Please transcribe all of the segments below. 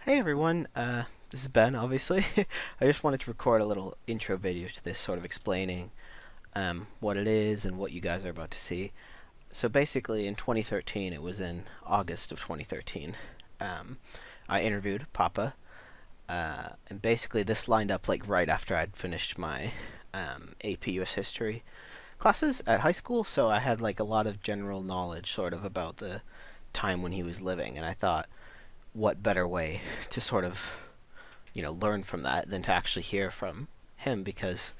Hey everyone, this is Ben, obviously. I just wanted to record a little intro video to this, sort of explaining what it is and what you guys are about to see. So basically, in 2013, it was in August of 2013, um, I interviewed Papa, and basically this lined up like right after I'd finished my AP US History classes at high school, so I had like a lot of general knowledge sort of about the time when he was living, and I thought, what better way to sort of learn from that than to actually hear from him, because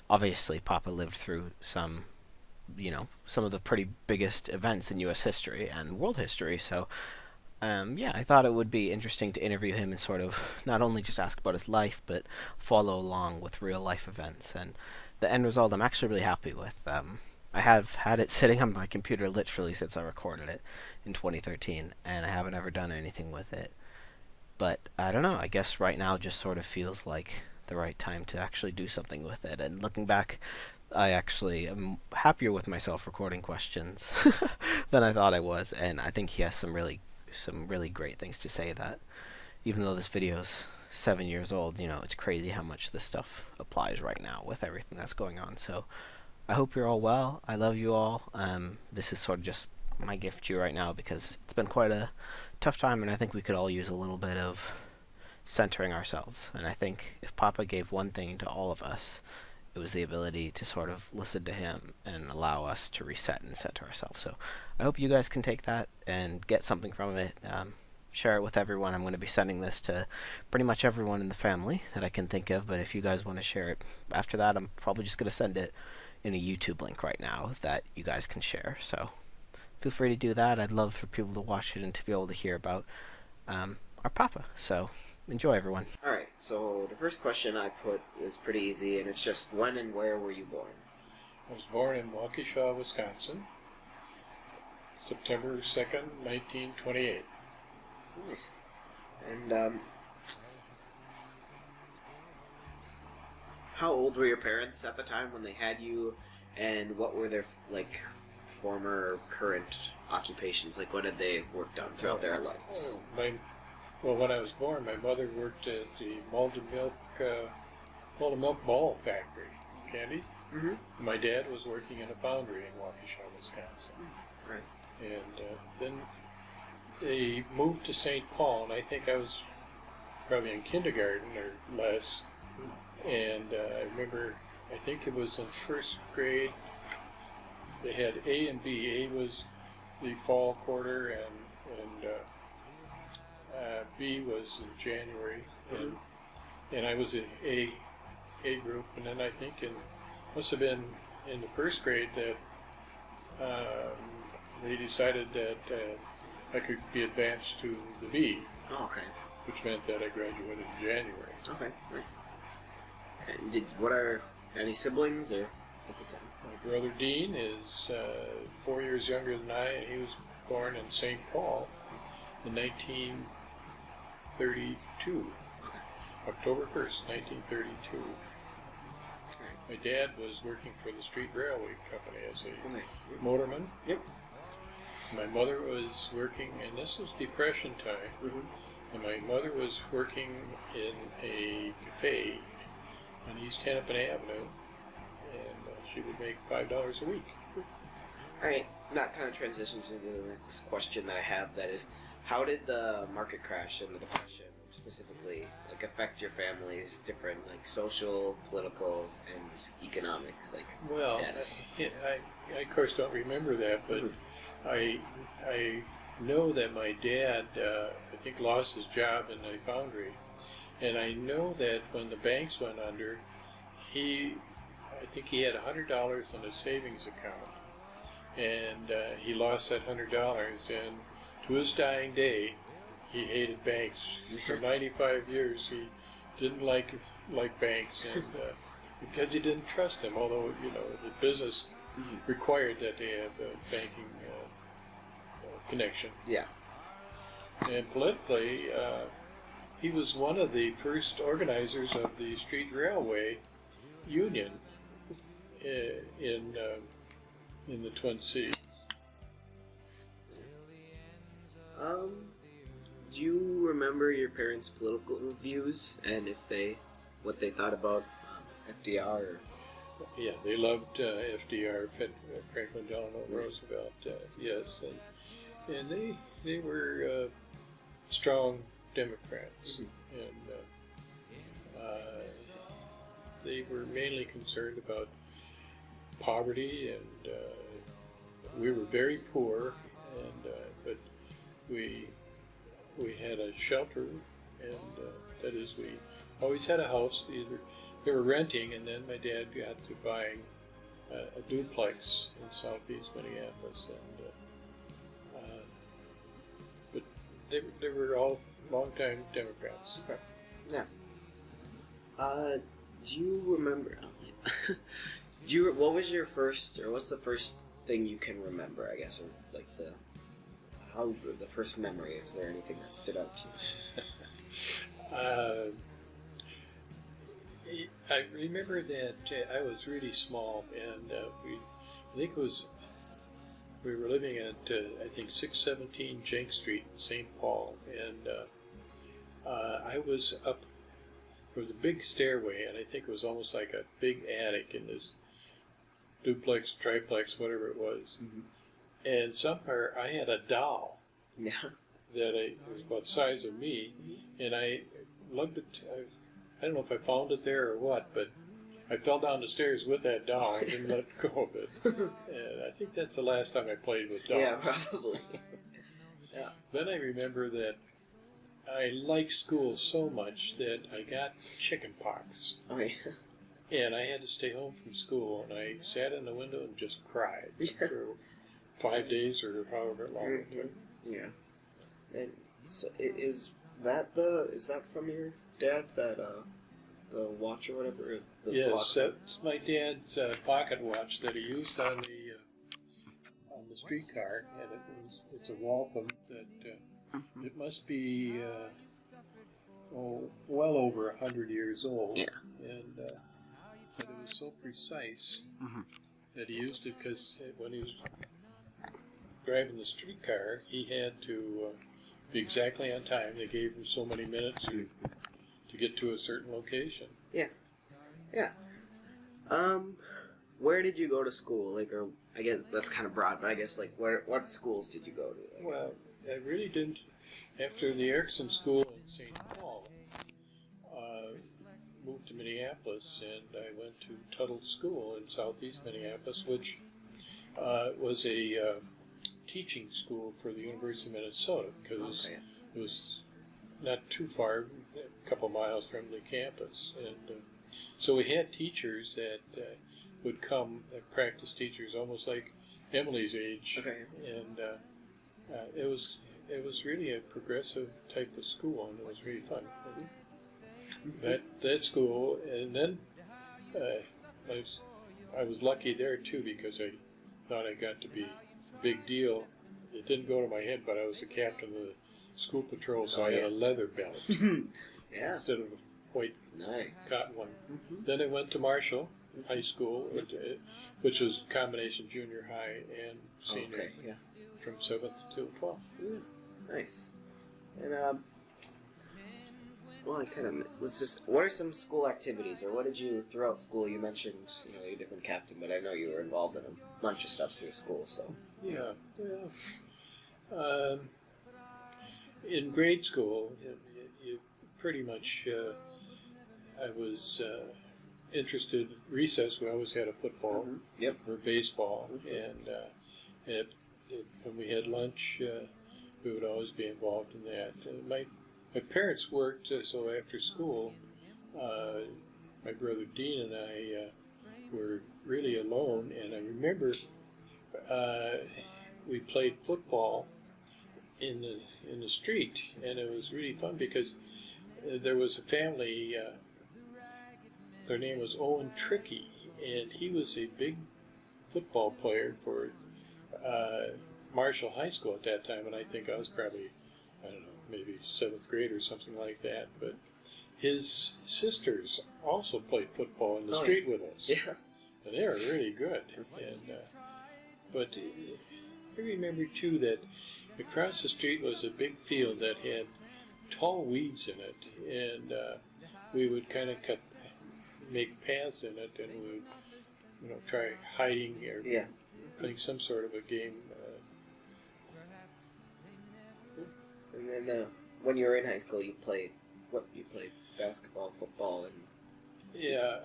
obviously Papa lived through some of the pretty biggest events in U.S. history and world history. So yeah, I thought it would be interesting to interview him and sort of not only just ask about his life, but follow along with real life events. And the end result, I'm actually really happy with. I have had it sitting on my computer literally since I recorded it in 2013, and I haven't ever done anything with it. But I don't know. I guess right now just sort of feels like the right time to actually do something with it. And looking back, I actually am happier with myself recording questions than I thought I was. And I think he has some really great things to say. That even though this video's 7 years old, it's crazy how much this stuff applies right now with everything that's going on. So I hope you're all well. I love you all. This is sort of just my gift to you right now because it's been quite a tough time, and I think we could all use a little bit of centering ourselves. And I think if Papa gave one thing to all of us, it was the ability to sort of listen to him and allow us to reset and center ourselves. So I hope you guys can take that and get something from it. Share it with everyone. I'm going to be sending this to pretty much everyone in the family that I can think of, but if you guys want to share it after that, I'm probably just going to send it in a YouTube link right now that you guys can share. So feel free to do that. I'd love for people to watch it and to be able to hear about our Papa. So enjoy, everyone. Alright, so the first question I put is pretty easy, and it's just when and where were you born? I was born in Waukesha, Wisconsin, September 2nd, 1928. Nice. And how old were your parents at the time when they had you, and what were their former or current occupations? Like, what had they worked on throughout their lives? When I was born, my mother worked at the malted milk ball factory, Candy. Mm-hmm. My dad was working in a foundry in Waukesha, Wisconsin. Right. And then they moved to St. Paul, and I think I was probably in kindergarten or less. And I remember, I think it was in first grade, they had A and B. A was the fall quarter, and B was in January, and I was in A group. And then I think must have been in the first grade that they decided that I could be advanced to the B. Oh, okay. Which meant that I graduated in January. Okay, right. And what are any siblings or? My brother Dean is 4 years younger than I, and he was born in St. Paul in 1932. October 1st, 1932. Right. My dad was working for the Street Railway Company as a motorman. Yep. My mother was working, and this was Depression time, and my mother was working in a cafe on East Hennepin Avenue, and she would make $5 a week. Alright, that kind of transitions into the next question that I have, that is, how did the market crash and the Depression specifically affect your family's different social, political, and economic status? I of course don't remember that, but I know that my dad I think lost his job in the foundry, and I know that when the banks went under, I think he had $100 in a savings account, and he lost that $100, and to his dying day, he hated banks. For 95 years, he didn't like banks, and because he didn't trust them. Although the business required that they have a banking connection. Yeah. And politically, he was one of the first organizers of the Street Railway Union in the Twin Cities. Do you remember your parents' political views and what they thought about FDR? Or... Yeah, they loved FDR, Franklin Delano Roosevelt. Yes, and they were strong Democrats, and they were mainly concerned about poverty, and we were very poor, and but we had a shelter, and that is, we always had a house. Either they were renting, and then my dad got to buying a duplex in southeast Minneapolis, and but they were all longtime Democrats. Okay. Yeah. Do you remember? What was your first, or what's the first thing you can remember? I guess, or like the first memory. Is there anything that stood out to you? I remember that I was really small, and we were living at I think 617 Jenks Street in St. Paul, and I was up. There was a big stairway, and I think it was almost like a big attic in this duplex, triplex, whatever it was. Mm-hmm. And somewhere I had a doll. Yeah. That was about the size of me, and I lugged it. I don't know if I found it there or what, but I fell down the stairs with that doll and didn't let go of it. And I think that's the last time I played with dolls. Yeah, probably. Yeah. Then I remember that I liked school so much that I got chicken pox. Oh, yeah. And I had to stay home from school, and I sat in the window and just cried for 5 days or however long it took. Yeah. And so is that from your dad, that the watch or whatever? Yes, that's my dad's pocket watch that he used on the streetcar, and it's a Waltham that it must be well over 100 years old. Yeah. And but it was so precise that he used it because when he was driving the streetcar, he had to be exactly on time. They gave him so many minutes to get to a certain location. Yeah. Yeah. Where did you go to school? Like, or I guess that's kind of broad, but I guess like what schools did you go to? Like, Well, I really didn't. After the Erickson School in St. Paul, moved to Minneapolis, and I went to Tuttle School in southeast Minneapolis, which was a teaching school for the University of Minnesota, because it was not too far, a couple miles from the campus. And so we had teachers that would come, practice teachers almost like Emily's age. Okay. And it was really a progressive type of school, and it was really fun. That school, and then I was lucky there too, because I thought I got to be a big deal. It didn't go to my head, but I was the captain of the school patrol, so I had a leather belt instead of a white cotton one. Then I went to Marshall High School, which was a combination junior high and senior, from 7th to 12th. Nice. And well, what are some school activities, or what did you throughout school? You mentioned, you're a different captain, but I know you were involved in a bunch of stuff through school. So yeah. In grade school, you pretty much. I was interested. Recess, we always had a football or baseball, and when we had lunch, we would always be involved in that. My parents worked, so after school, my brother Dean and I were really alone. And I remember we played football in the street, and it was really fun because there was a family. Their name was Owen Trickey, and he was a big football player for Marshall High School at that time, and I think I was probably, I don't know, maybe 7th grade or something like that. But his sisters also played football in the street with us. Yeah. And they were really good. And but I remember too that across the street was a big field that had tall weeds in it, and we would kind of make paths in it, and we would, try hiding or Yeah. playing some sort of a game. And then when you were in high school, you played basketball, football, and Yeah,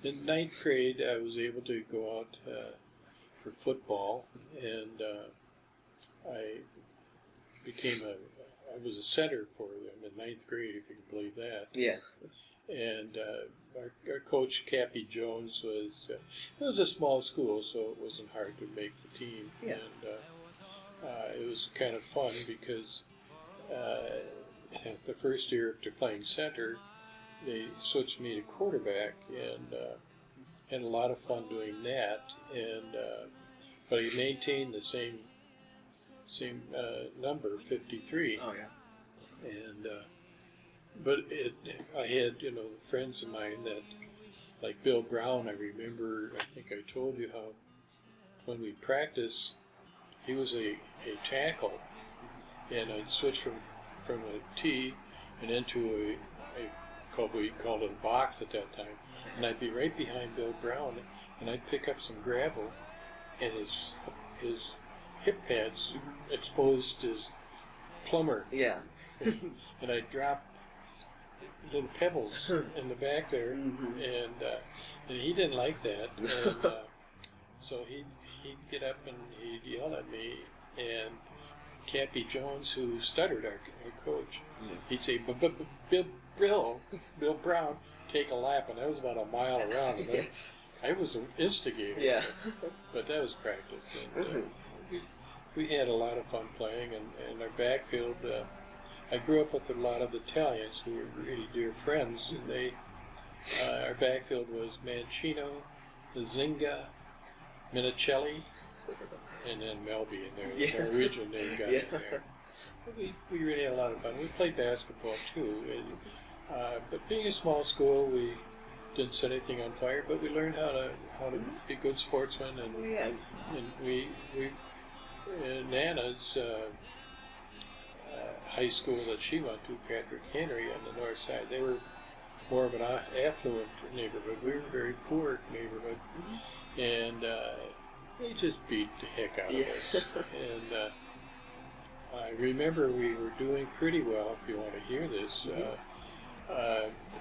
in ninth grade, I was able to go out for football, and I I was a center for them in ninth grade, if you can believe that. yeah. And our coach, Cappy Jones, it was a small school, so it wasn't hard to make the team. Yeah. And it was kind of fun because the first year after playing center, they switched me to quarterback, and had a lot of fun doing that. And but I maintained the same number, 53. Oh yeah. And but I had friends of mine that, like Bill Brown. I remember, I think I told you how when we practiced, he was a tackle, and I'd switch from a tee and into we called it a box at that time, and I'd be right behind Bill Brown, and I'd pick up some gravel, and his hip pads exposed his plumber. Yeah. And I'd drop little pebbles in the back there, and he didn't like that, and so he'd get up and he'd yell at me, and Cappy Jones, who stuttered, our coach, he'd say, Bill Brown, take a lap, and that was about a mile around, and I was an instigator. Yeah. But that was practice, and we had a lot of fun playing, and our backfield. I grew up with a lot of Italians who were really dear friends, and our backfield was Mancino, Zinga, Minicelli, and then Melby in there. The Norwegian name got in there. But we really had a lot of fun. We played basketball too, but being a small school, we didn't set anything on fire, but we learned how to be good sportsmen, and we Nana's high school that she went to, Patrick Henry, on the north side, they were more of an affluent neighborhood. We were a very poor neighborhood, and they just beat the heck out of us. And I remember we were doing pretty well, if you want to hear this.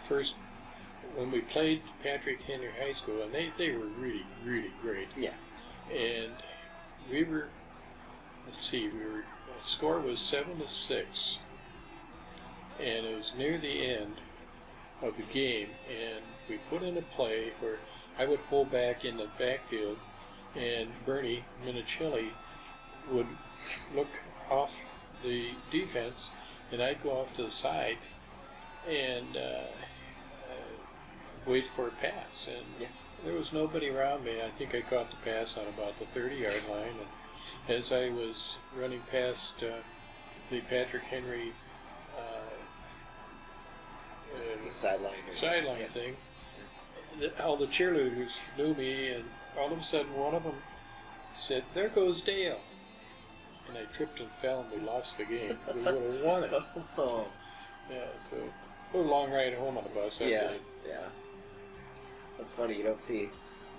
First, when we played Patrick Henry High School, and they were really, really great. Yeah. And we were, the score was 7-6, and it was near the end of the game, and we put in a play where I would pull back in the backfield, and Bernie Minicelli would look off the defense, and I'd go off to the side and wait for a pass, and there was nobody around me. I think I caught the pass on about the 30-yard line, and as I was running past the Patrick Henry sideline thing, all the cheerleaders knew me, and all of a sudden one of them said, "There goes Dale." And I tripped and fell, and we lost the game. We would have won it. Oh. Yeah, so it was a long ride home on the bus that day. Yeah. That's funny, you don't see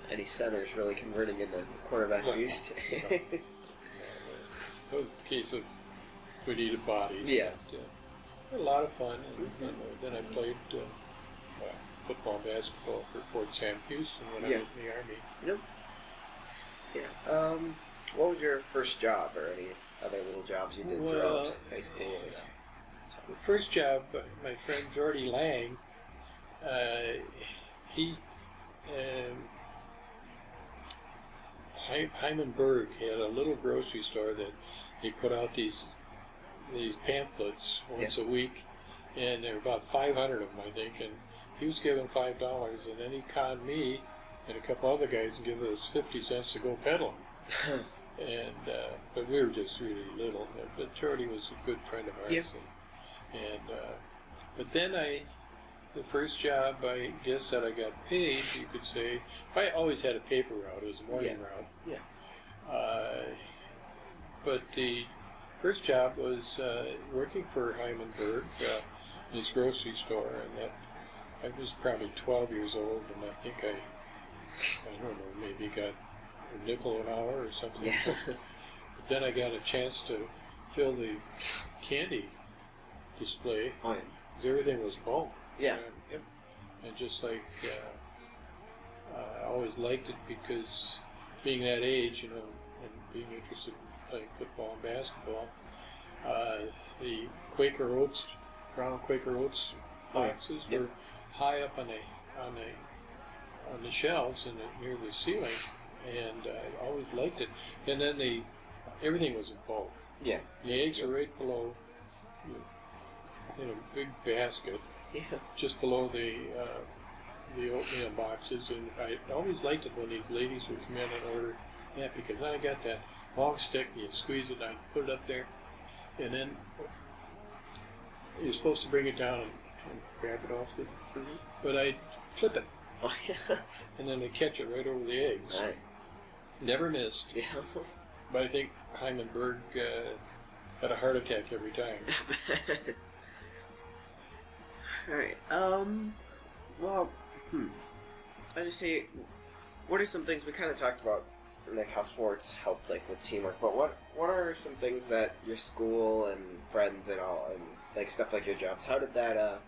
any centers really converting into quarterback these days. It was a case of we needed bodies. Yeah. But, had a lot of fun, and then I played football and basketball for Fort Sam Houston when I was in the Army. Yep. Yeah. What was your first job, or any other little jobs you did throughout high school? The first job, my friend Jordy Lang, Hyman Berg had a little grocery store that he put out these pamphlets once a week, and there were about 500 of them, I think, and he was given $5, and then he conned me and a couple other guys and gave us 50 cents to go peddle them. And but we were just really little. But Jordy was a good friend of ours. Yep. But then the first job, I guess, that I got paid, you could say, I always had a paper route. It was a morning route. Yeah. But the first job was working for Hymanberg in his grocery store, and that I was probably 12 years old, and I think I don't know, maybe got a nickel an hour or something. Yeah. But then I got a chance to fill the candy display, Oh, yeah. because everything was bulk. Yeah. And just like, I always liked it because being that age, you know, and being interested in playing football and basketball, the Quaker Oats, brown Quaker Oats boxes were high up on the shelves and near the ceiling, and I always liked it. And then everything was in bulk. Yeah. The eggs are right below, in a big basket, Yeah. just below the oatmeal boxes, and I always liked it when these ladies would come in and order that, because then I got that long stick and you squeeze it and I put it up there, and then you're supposed to bring it down and grab it off the, but I'd flip it, Oh, yeah. and then I'd catch it right over the eggs. Right. Never missed, Yeah. but I think Hymanberg had a heart attack every time. Alright, well, I just say, what are some things we kind of talked about, like how sports helped, like with teamwork, but what are some things that your school and friends and all, and like stuff like your jobs, how did that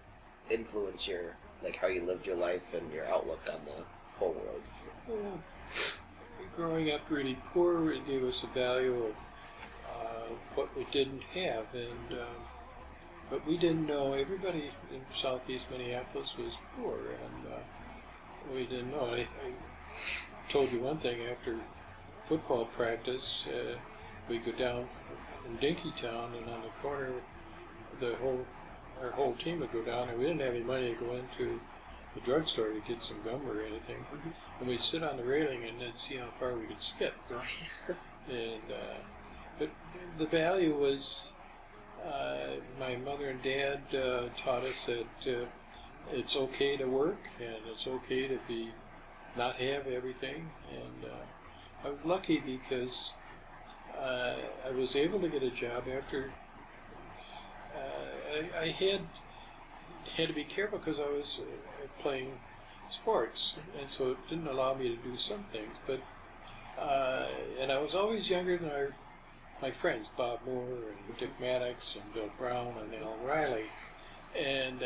influence your, like how you lived your life and your outlook on the whole world? Well, growing up really poor, it gave us a value of what we didn't have, and but we didn't know. Everybody in southeast Minneapolis was poor, and we didn't know. I told you one thing, after football practice, we go down in Dinkytown, and on the corner, our whole team would go down, and we didn't have any money to go into the drugstore to get some gum or anything. And we'd sit on the railing and then see how far we could skip. Oh, yeah. And but the value was, my mother and dad taught us that it's okay to work and it's okay to not have everything. And I was lucky because I was able to get a job after. I had to be careful because I was playing sports, and so it didn't allow me to do some things. But and I was always younger than my friends, Bob Moore and Dick Maddox and Bill Brown and Al Riley, and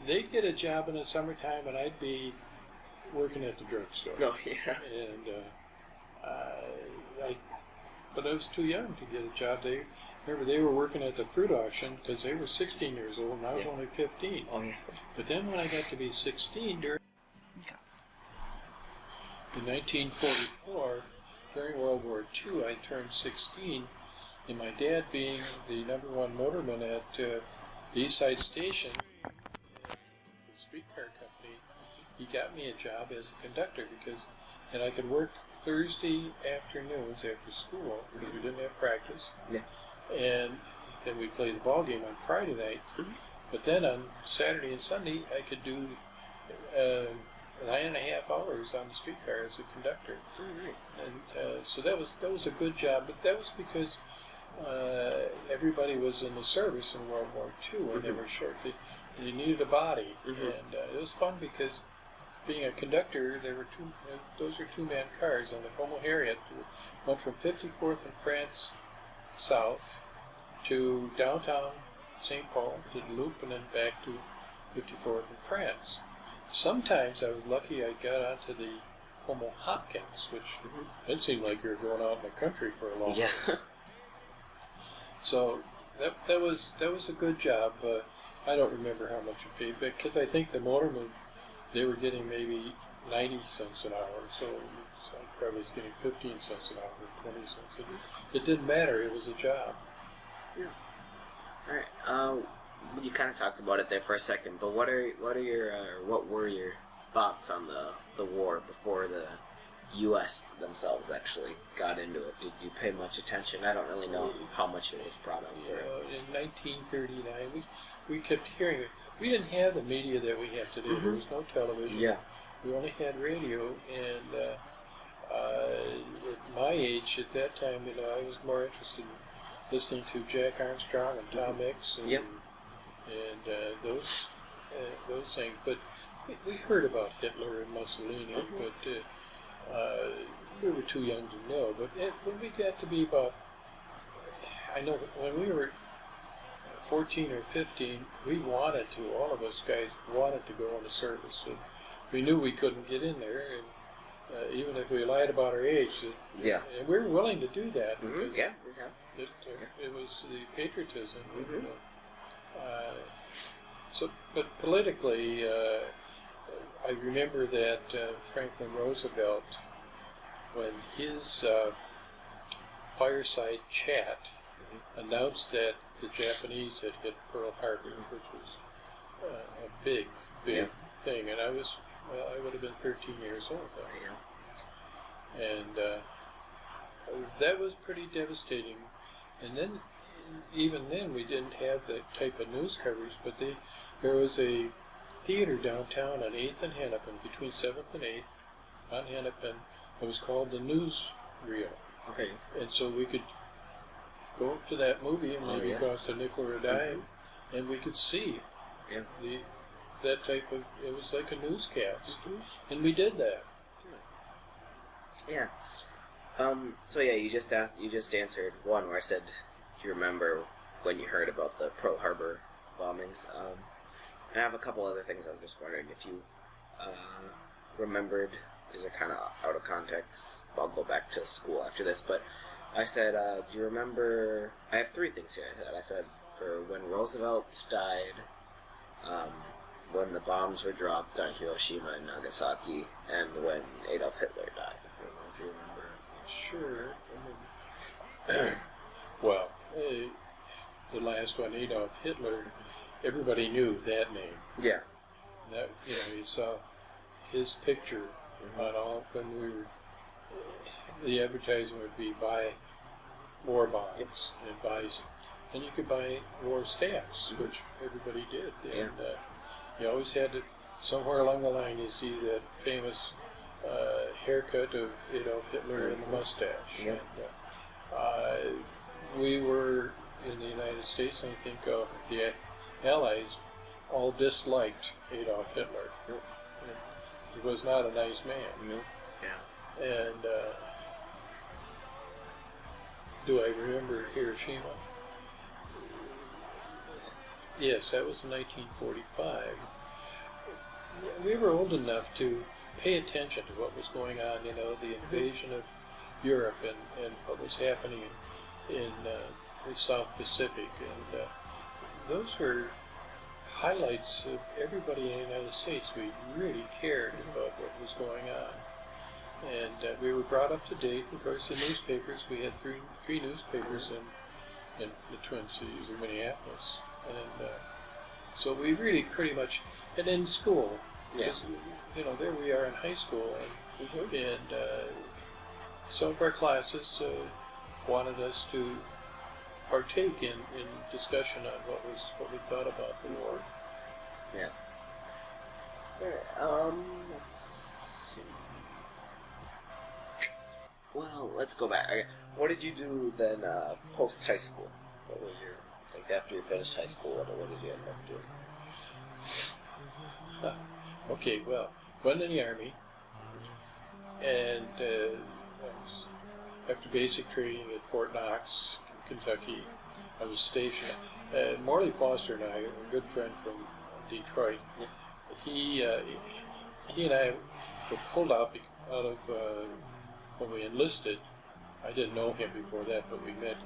they'd get a job in the summertime, and I'd be working at the drugstore. Oh, yeah. And but I was too young to get a job. They were working at the fruit auction because they were 16 years old, and I was only 15. Oh, yeah. But then when I got to be 16, in 1944, during World War II, I turned 16, and my dad, being the #1 motorman at the East Side Station, the streetcar company, he got me a job as a conductor and I could work Thursday afternoons after school because we didn't have practice. Yeah. And then we'd play the ball game on Friday nights. But then on Saturday and Sunday, I could do 9.5 hours on the streetcar as a conductor. And so that was a good job. But that was because everybody was in the service in World War II, and they were short. They needed a body, and it was fun because being a conductor, those are two-man cars on the Como Harriet. Went from 54th and France south to downtown St. Paul, did a loop, and then back to 54th and France. Sometimes I was lucky I got onto the Como Hopkins, which it seemed like you were going out in the country for a long time. So that was a good job. I don't remember how much it paid, because I think the motormen, they were getting maybe 90 cents an hour, so I probably was getting 15 cents an hour, 20 cents. It didn't matter, it was a job. Yeah. All right. You kind of talked about it there for a second, but what were your thoughts on the war before the U.S. themselves actually got into it? Did you pay much attention? I don't really know how much it was brought up. In 1939, we kept hearing it. We didn't have the media that we have today. There was no television. Yeah. We only had radio, and at my age at that time, I was more interested listening to Jack Armstrong and Tom Mix and, Yep. and those things. But we heard about Hitler and Mussolini, but we were too young to know. But when we got to be about, I know when we were 14 or 15, we wanted to, all of us guys wanted to go into service. So we knew we couldn't get in there, and even if we lied about our age, Yeah. and we were willing to do that. Because Yeah. it was the patriotism. Mhm. So, but politically, I remember that Franklin Roosevelt, when his fireside chat announced that the Japanese had hit Pearl Harbor, which was a big thing, and I would have been 13 years old then. And that was pretty devastating. And then, even then, we didn't have that type of news coverage, but there was a theater downtown on 8th and Hennepin, between 7th and 8th, on Hennepin. It was called the Newsreel. Okay. And so we could go to that movie, and maybe cost a nickel or a dime, and we could see that type of, it was like a newscast. And we did that. Yeah. So yeah, you just answered one where I said, do you remember when you heard about the Pearl Harbor bombings? I have a couple other things I was just wondering if you remembered. These are kind of out of context. I'll go back to school after this, but I said, do you remember, I have three things here. I said, for when Roosevelt died, when the bombs were dropped on Hiroshima and Nagasaki, and when Adolf Hitler died. I don't know if you remember. Sure. Well, the last one, Adolf Hitler, everybody knew that name. Yeah. That, you saw his picture on all, when we were, the advertising would be buy war bonds and and you could buy war stamps, which everybody did. And you always had to, somewhere along the line, you see that famous haircut of Adolf Hitler and the mustache. Yep. And, we were in the United States, and I think the Allies all disliked Adolf Hitler. Nope. He was not a nice man. Nope. Yeah. And do I remember Hiroshima? Yes, that was in 1945. We were old enough to pay attention to what was going on, the invasion of Europe and what was happening in the South Pacific. And those were highlights of everybody in the United States. We really cared about what was going on. And we were brought up to date. Of course, the newspapers, we had three newspapers in the Twin Cities or Minneapolis. And so we really pretty much, and in school, because, there we are in high school, and some of our classes wanted us to partake in discussion on what we thought about the war. Yeah. All right, well, let's go back. What did you do then post high school? What was your, after you finished high school, what did you end up doing? Okay, well, went in the Army, and after basic training at Fort Knox, Kentucky, I was stationed. Morley Foster and I, a good friend from Detroit, he and I were pulled out of when we enlisted. I didn't know him before that, but we met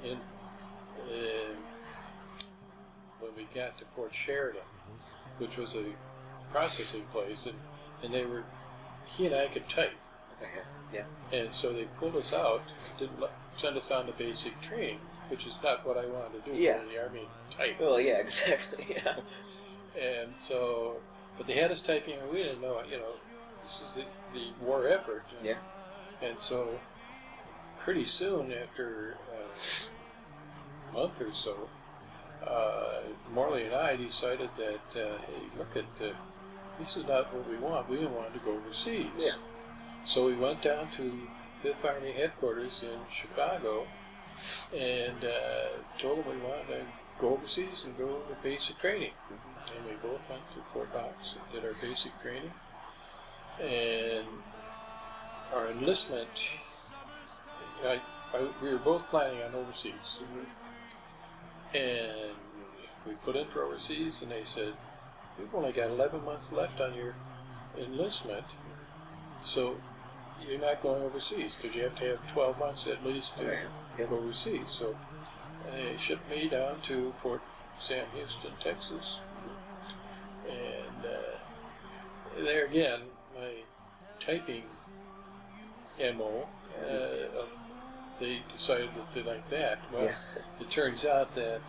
when we got to Fort Sheridan, which was a processing place, and he and I could type. Yeah. And so they pulled us out, didn't send us on to basic training, which is not what I wanted to do for the Army, type. Well, yeah, exactly, yeah. And so, but they had us typing, and we didn't know, this is the war effort. Yeah. And so, pretty soon after a month or so, Morley and I decided that, hey, look at, this is not what we want. We wanted to go overseas. Yeah. So we went down to 5th Army headquarters in Chicago, and told him we wanted to go overseas and go to basic training. And we both went to Fort Knox and did our basic training. And our enlistment, we were both planning on overseas. And we put in for overseas, and they said, "We've only got 11 months left on your enlistment, so you're not going overseas because you have to have 12 months at least to go overseas." So they shipped me down to Fort Sam Houston, Texas, and there again, my typing MO, they decided that they liked that. Well, it turns out that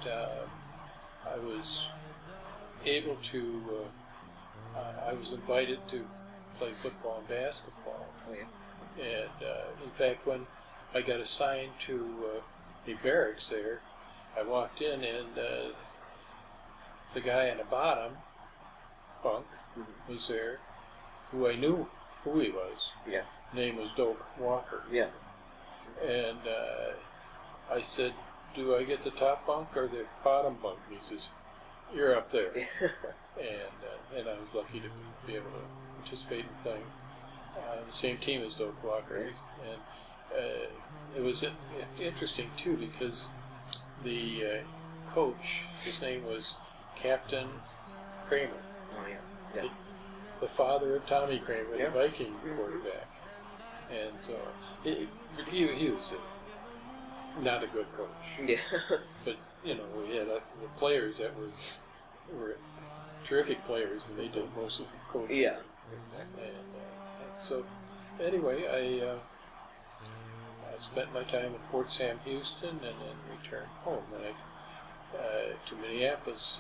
I was able to, I was invited to play football and basketball. And in fact, when I got assigned to the barracks there, I walked in and the guy in the bottom bunk was there, who I knew who he was. Yeah. Name was Doak Walker. Yeah. And I said, "Do I get the top bunk or the bottom bunk?" And he says, "You're up there." And I was lucky to be able to participate in playing the same team as Doak Walker. And it was interesting too because the coach, his name was Captain Kramer. Oh yeah. The father of Tommy Kramer, the Viking quarterback. And so he was not a good coach. Yeah. But we had the players that were terrific players, and they did most of the coaching. Yeah. And so anyway, I spent my time at Fort Sam Houston, and then returned home, and to Minneapolis,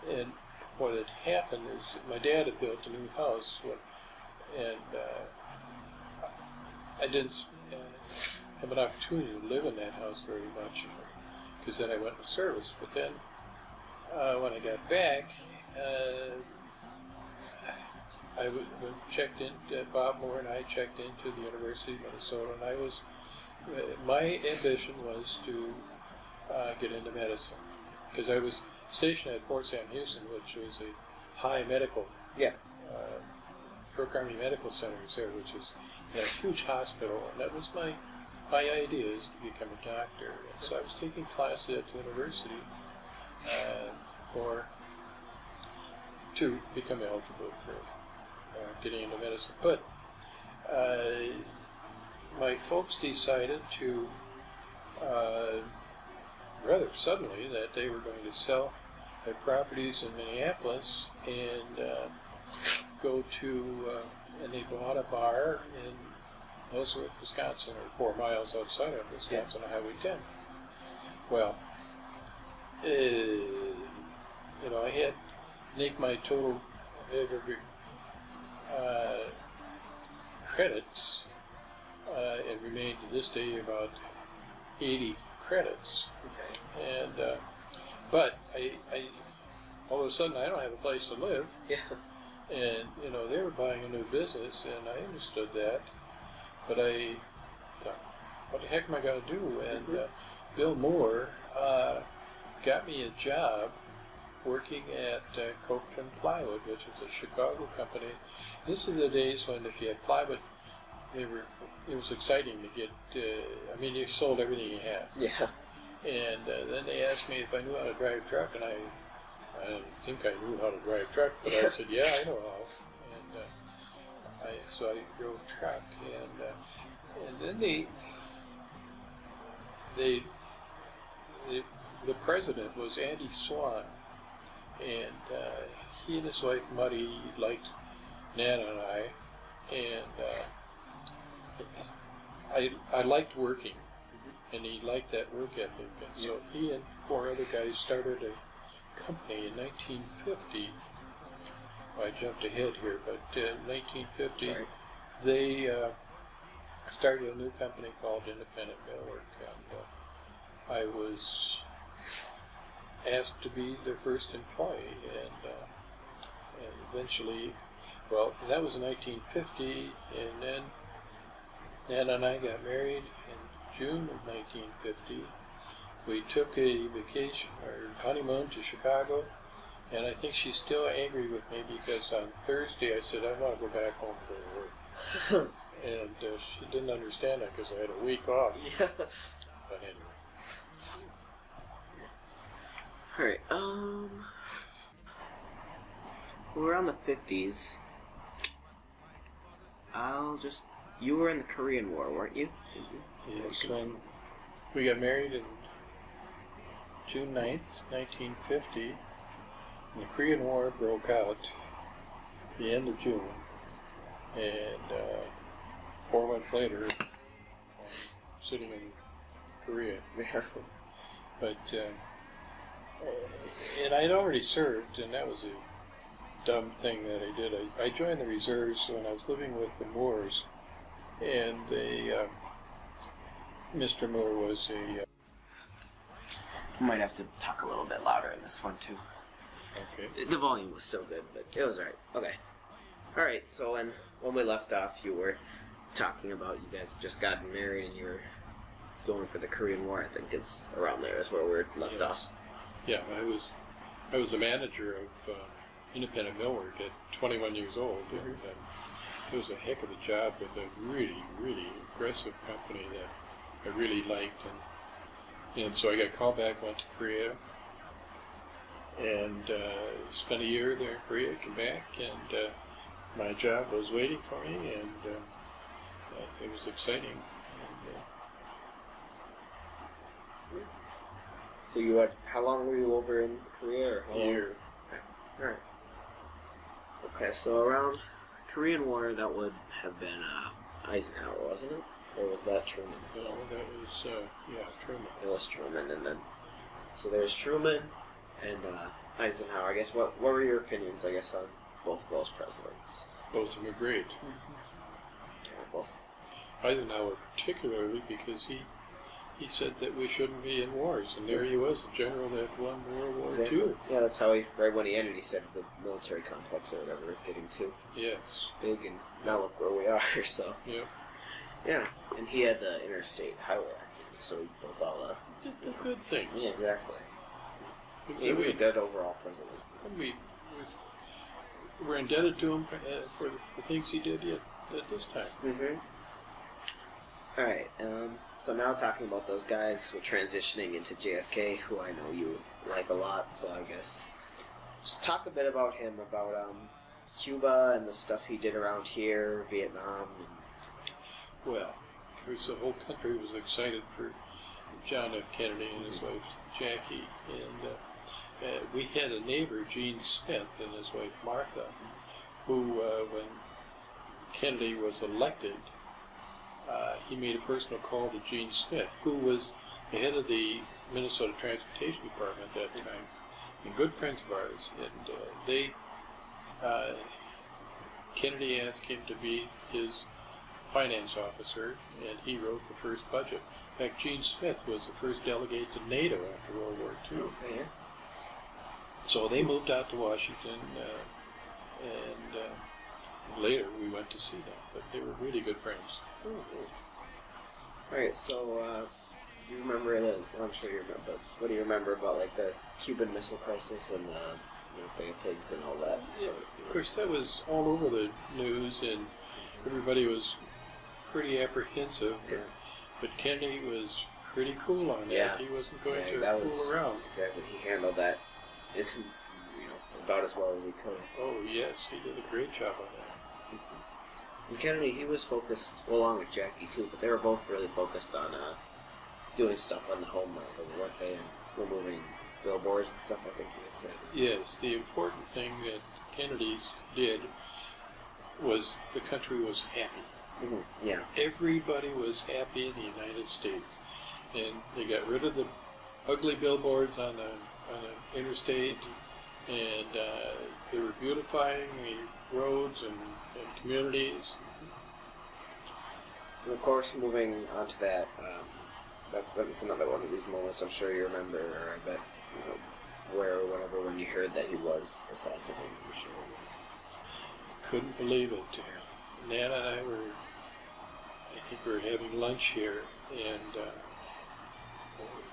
and what had happened is my dad had built a new house, and I didn't have an opportunity to live in that house very much, because then I went into service. But then when I got back, I checked in. Bob Moore and I checked into the University of Minnesota, and my ambition was to get into medicine, because I was stationed at Fort Sam Houston, which was a high medical. Brooke Army Medical Center is there, which is a huge hospital, and that was my idea, is to become a doctor. And so I was taking classes at the university to become eligible for getting into medicine. But my folks decided to rather suddenly that they were going to sell their properties in Minneapolis and go to, and they bought a bar in Ellsworth, Wisconsin, or 4 miles outside of Wisconsin, on Highway 10. Well, I had make my total aggregate credits, and remained to this day about 80 credits. Okay. And but I all of a sudden I don't have a place to live. Yeah. And they were buying a new business, and I understood that. But I thought, what the heck am I going to do? And Bill Moore got me a job working at Copeland Plywood, which is a Chicago company. This is the days when if you had plywood, it was exciting to get, you sold everything you had. Yeah. And then they asked me if I knew how to drive a truck, and I didn't think I knew how to drive a truck, but I said, yeah, I know how. And so I drove a truck, and then the president was Andy Swan, and he and his wife Muddy liked Nana and I, and I liked working, and he liked that work ethic, and so he and 4 other guys started a company in 1950. I jumped ahead here, but in 1950 they started a new company called Independent Millwork, and I was asked to be their first employee, and eventually, well, that was in 1950, and then Nana and I got married in June of 1950. We took a vacation, or honeymoon, to Chicago, and I think she's still angry with me because on Thursday I said I want to go back home to work. And she didn't understand that because I had a week off. Yeah. But anyway. Alright, we're around the 50s. You were in the Korean War, weren't you? Yes, when we got married in June 9th, 1950, and the Korean War broke out the end of June, and 4 months later, I'm sitting in Korea. But, and I'd already served, and that was a dumb thing that I did. I joined the reserves when I was living with the Moors, and Mr. Moore was a... You might have to talk a little bit louder in this one, too. Okay. The volume was still good, but it was alright. Okay. Alright, so when we left off, you were talking about you guys just gotten married and you were going for the Korean War, I think is around there is where we were left off. Yeah, I was a manager of independent millwork at 21 years old, and it was a heck of a job with a really, really aggressive company that I really liked, and so I got called back, went to Korea, and spent a year there in Korea, came back, and my job was waiting for me, and it was exciting. So you had, how long were you over in Korea? Or how A year. Okay. Alright. Okay, so around Korean War, that would have been Eisenhower, wasn't it? Or was that Truman still? No, that was, Truman. It was Truman, and then... So there's Truman and Eisenhower. I guess, what were your opinions, I guess, on both those presidents? Both of them were great. Yeah, both. Eisenhower particularly because he said that we shouldn't be in wars, and there he was, the general that won World War Exactly. II. Yeah, that's how right when he ended, he said the military complex or whatever is getting too Yes. big, and now look where we are, so. Yeah. Yeah, and he had the Interstate Highway Act, so he built all the... Did the good things. Yeah, exactly. Things He that was a good overall president. We're indebted to him for the things he did at this time. Mm-hmm. Alright, so now talking about those guys, we're transitioning into JFK, who I know you like a lot, so I guess just talk a bit about him, about Cuba and the stuff he did around here, Vietnam. Well, of course, the whole country was excited for John F. Kennedy and his wife Jackie, and we had a neighbor, Gene Smith, and his wife Martha, who, when Kennedy was elected, he made a personal call to Gene Smith, who was the head of the Minnesota Transportation Department at that time, and good friends of ours. And Kennedy asked him to be his finance officer, and he wrote the first budget. In fact, Gene Smith was the first delegate to NATO after World War II. Okay, yeah. So they moved out to Washington, and later we went to see them, but they were really good friends. Alright, so, do you remember I'm sure you remember, but what do you remember about, like, the Cuban Missile Crisis and the Bay of Pigs and all that? So, Of course, that was all over the news, and everybody was pretty apprehensive, yeah. but Kennedy was pretty cool on that. Yeah. He wasn't going Yeah, to that fool was- around. Exactly, he handled that, about as well as he could. Oh, yes, he did a great job on that. And Kennedy, he was focused, well, along with Jackie too, but they were both really focused on doing stuff on the homeland, weren't they? And removing billboards and stuff, I think you had said. Yes, the important thing that Kennedy's did was the country was happy. Mm-hmm. Yeah. Everybody was happy in the United States, and they got rid of the ugly billboards on the interstate, and they were beautifying the roads and communities. And of course, moving on to that, that's another one of these moments I'm sure you remember, or I bet, where or whatever, when you heard that he was assassinated, I'm sure it was. Couldn't believe it. Nana and I I think we were having lunch here and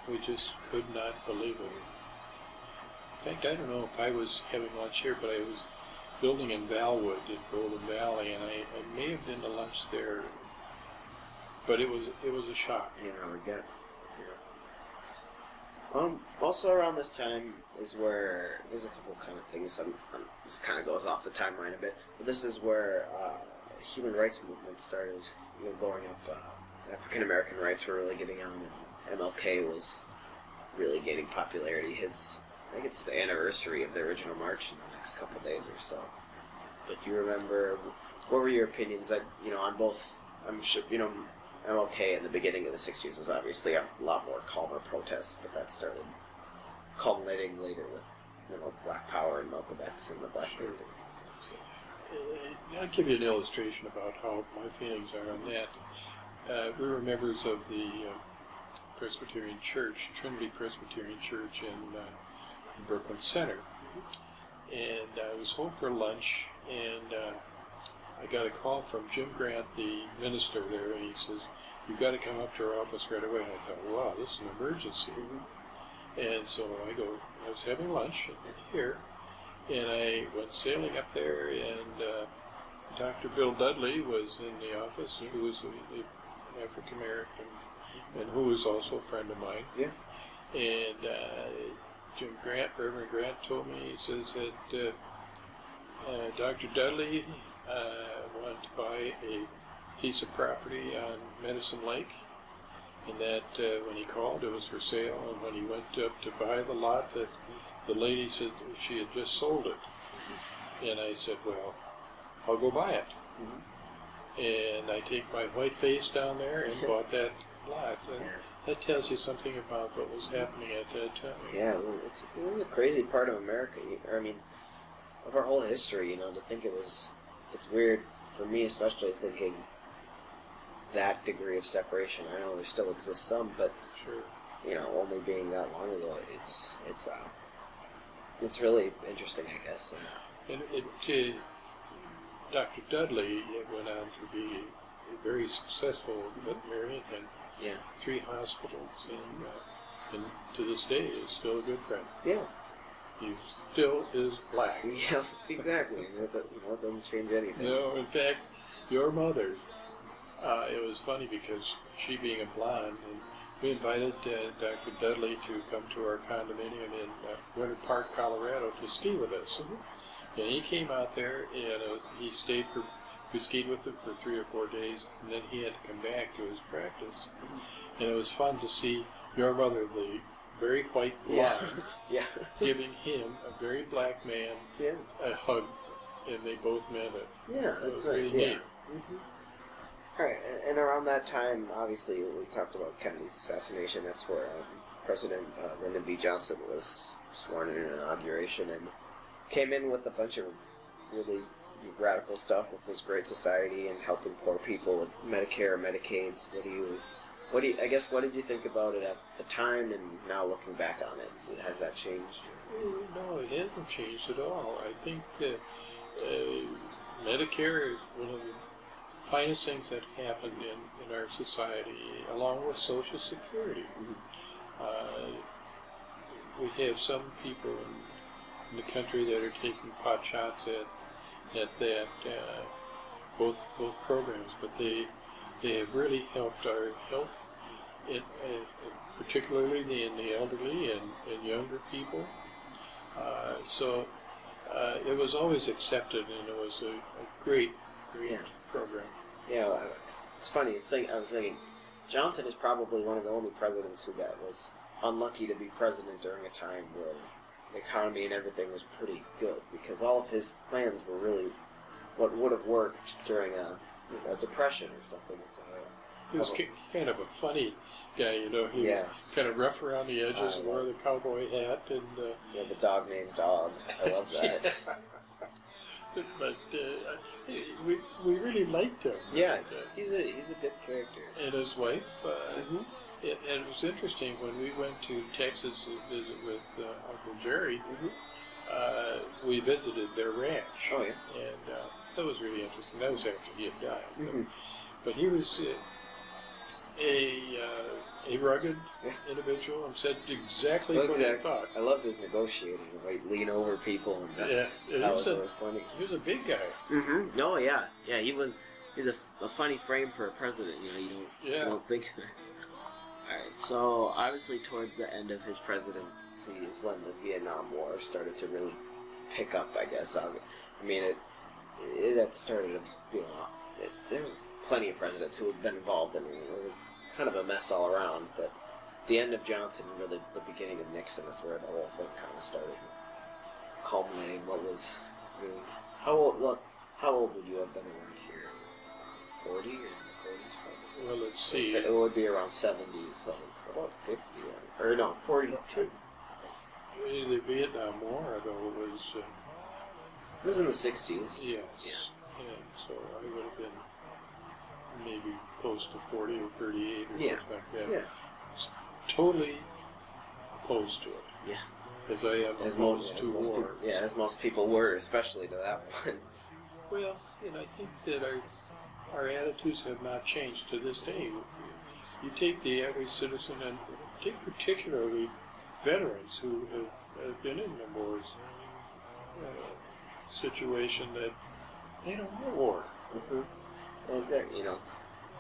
we just could not believe it. In fact, I don't know if I was having lunch here, but I was building in Valwood in Golden Valley, and I may have been to lunch there, but it was a shock. Yeah, I would guess. Yeah. Also around this time is where there's a couple kind of things. This kind of goes off the timeline a bit, but this is where human rights movement started, going up. African American rights were really getting on, and MLK was really gaining popularity. I think it's the anniversary of the original march in the next couple of days or so. But do you remember, what were your opinions on both? I'm sure, MLK in the beginning of the 60s was obviously a lot more calmer protests, but that started culminating later with, Black Power and Malcolm X and the Black Panthers and stuff. So. I'll give you an illustration about how my feelings are on that. We were members of the Presbyterian Church, Trinity Presbyterian Church in Brooklyn Center, and I was home for lunch, and I got a call from Jim Grant, the minister there, and he says, "You've got to come up to our office right away." And I thought, wow, this is an emergency. And so I was having lunch here, and I went sailing up there, and Dr. Bill Dudley was in the office, who was an African American, and who was also a friend of mine. Yeah. And Reverend Grant told me, he says that Dr. Dudley wanted to buy a piece of property on Medicine Lake, and that when he called, it was for sale, and when he went up to buy the lot, that the lady said she had just sold it. And I said, well, I'll go buy it. And I take my white face down there and bought that lot. And that tells you something about what was happening at that time. Yeah, well, it's a crazy part of America. Of our whole history, to think it's weird for me, especially thinking that degree of separation. I know there still exists some, but sure. Only being that long ago, it's really interesting, I guess. And Dr. Dudley went on to be a very successful veterinarian and 3 hospitals, and to this day is still a good friend. Yeah. He still is black. Yeah, exactly. It doesn't change anything. No, in fact, your mother, it was funny because she being a blonde, and we invited Dr. Dudley to come to our condominium in Winter Park, Colorado to ski with us. And he came out there, and we skied with him for 3 or 4 days, and then he had to come back to his practice. And it was fun to see your mother, the very white blonde, giving him, a very black man, a hug, and they both meant it. Yeah, that's really neat. All right, and around that time, obviously, we talked about Kennedy's assassination. That's where President Lyndon B. Johnson was sworn in an inauguration and came in with a bunch of really radical stuff with this Great Society and helping poor people with Medicare, Medicaids. What did you think about it at the time, and now looking back on it? Has that changed? No, it hasn't changed at all. I think Medicare is one of the finest things that happened in our society, along with Social Security. We have some people in the country that are taking pot shots at that both programs, but they have really helped our health, particularly in the elderly and younger people. So it was always accepted, and it was a great program. Yeah, it's funny. I was thinking, Johnson is probably one of the only presidents who was unlucky to be president during a time where the economy and everything was pretty good, because all of his plans were really what would have worked during a depression or something. So, he was kind of a funny guy, He was kind of rough around the edges, wore the cowboy hat, and the dog named Dog. I love that. But we really liked him. Yeah, he's a good character. And his wife. And it was interesting when we went to Texas to visit with Uncle Jerry. We visited their ranch. Oh yeah. And that was really interesting. That was after he had died. But he was, a rugged Yeah. individual and said exactly Well, what he thought. I loved his negotiating. Like lean over people, and Yeah, that was always funny. he was a big guy. Mm-hmm. No, yeah, yeah. He's a funny frame for a president. You know, you don't think. All right. So obviously, towards the end of his presidency is when the Vietnam War started to really pick up. I guess. I mean, it had started. You know, there was plenty of presidents who had been involved in it. It was kind of a mess all around, but the end of Johnson and really the beginning of Nixon is where the whole thing kind of started culminating. What was really how old would you have been around here? 40 or in the 40s probably. Well, let's see. It would be around 70s, so about 50 or no 42. The Vietnam War, though, was It was in the 60s. yes. Yeah. And so I would have been maybe close to 40 or 38 or Yeah. something like that. Yeah. Totally opposed to it. Yeah. As I am opposed to war. As most people were, especially to that one. Well, and I think that our attitudes have not changed to this day. You take the average citizen and take particularly veterans who have been in the war's situation that they don't want war. Mm-hmm. Well, you know,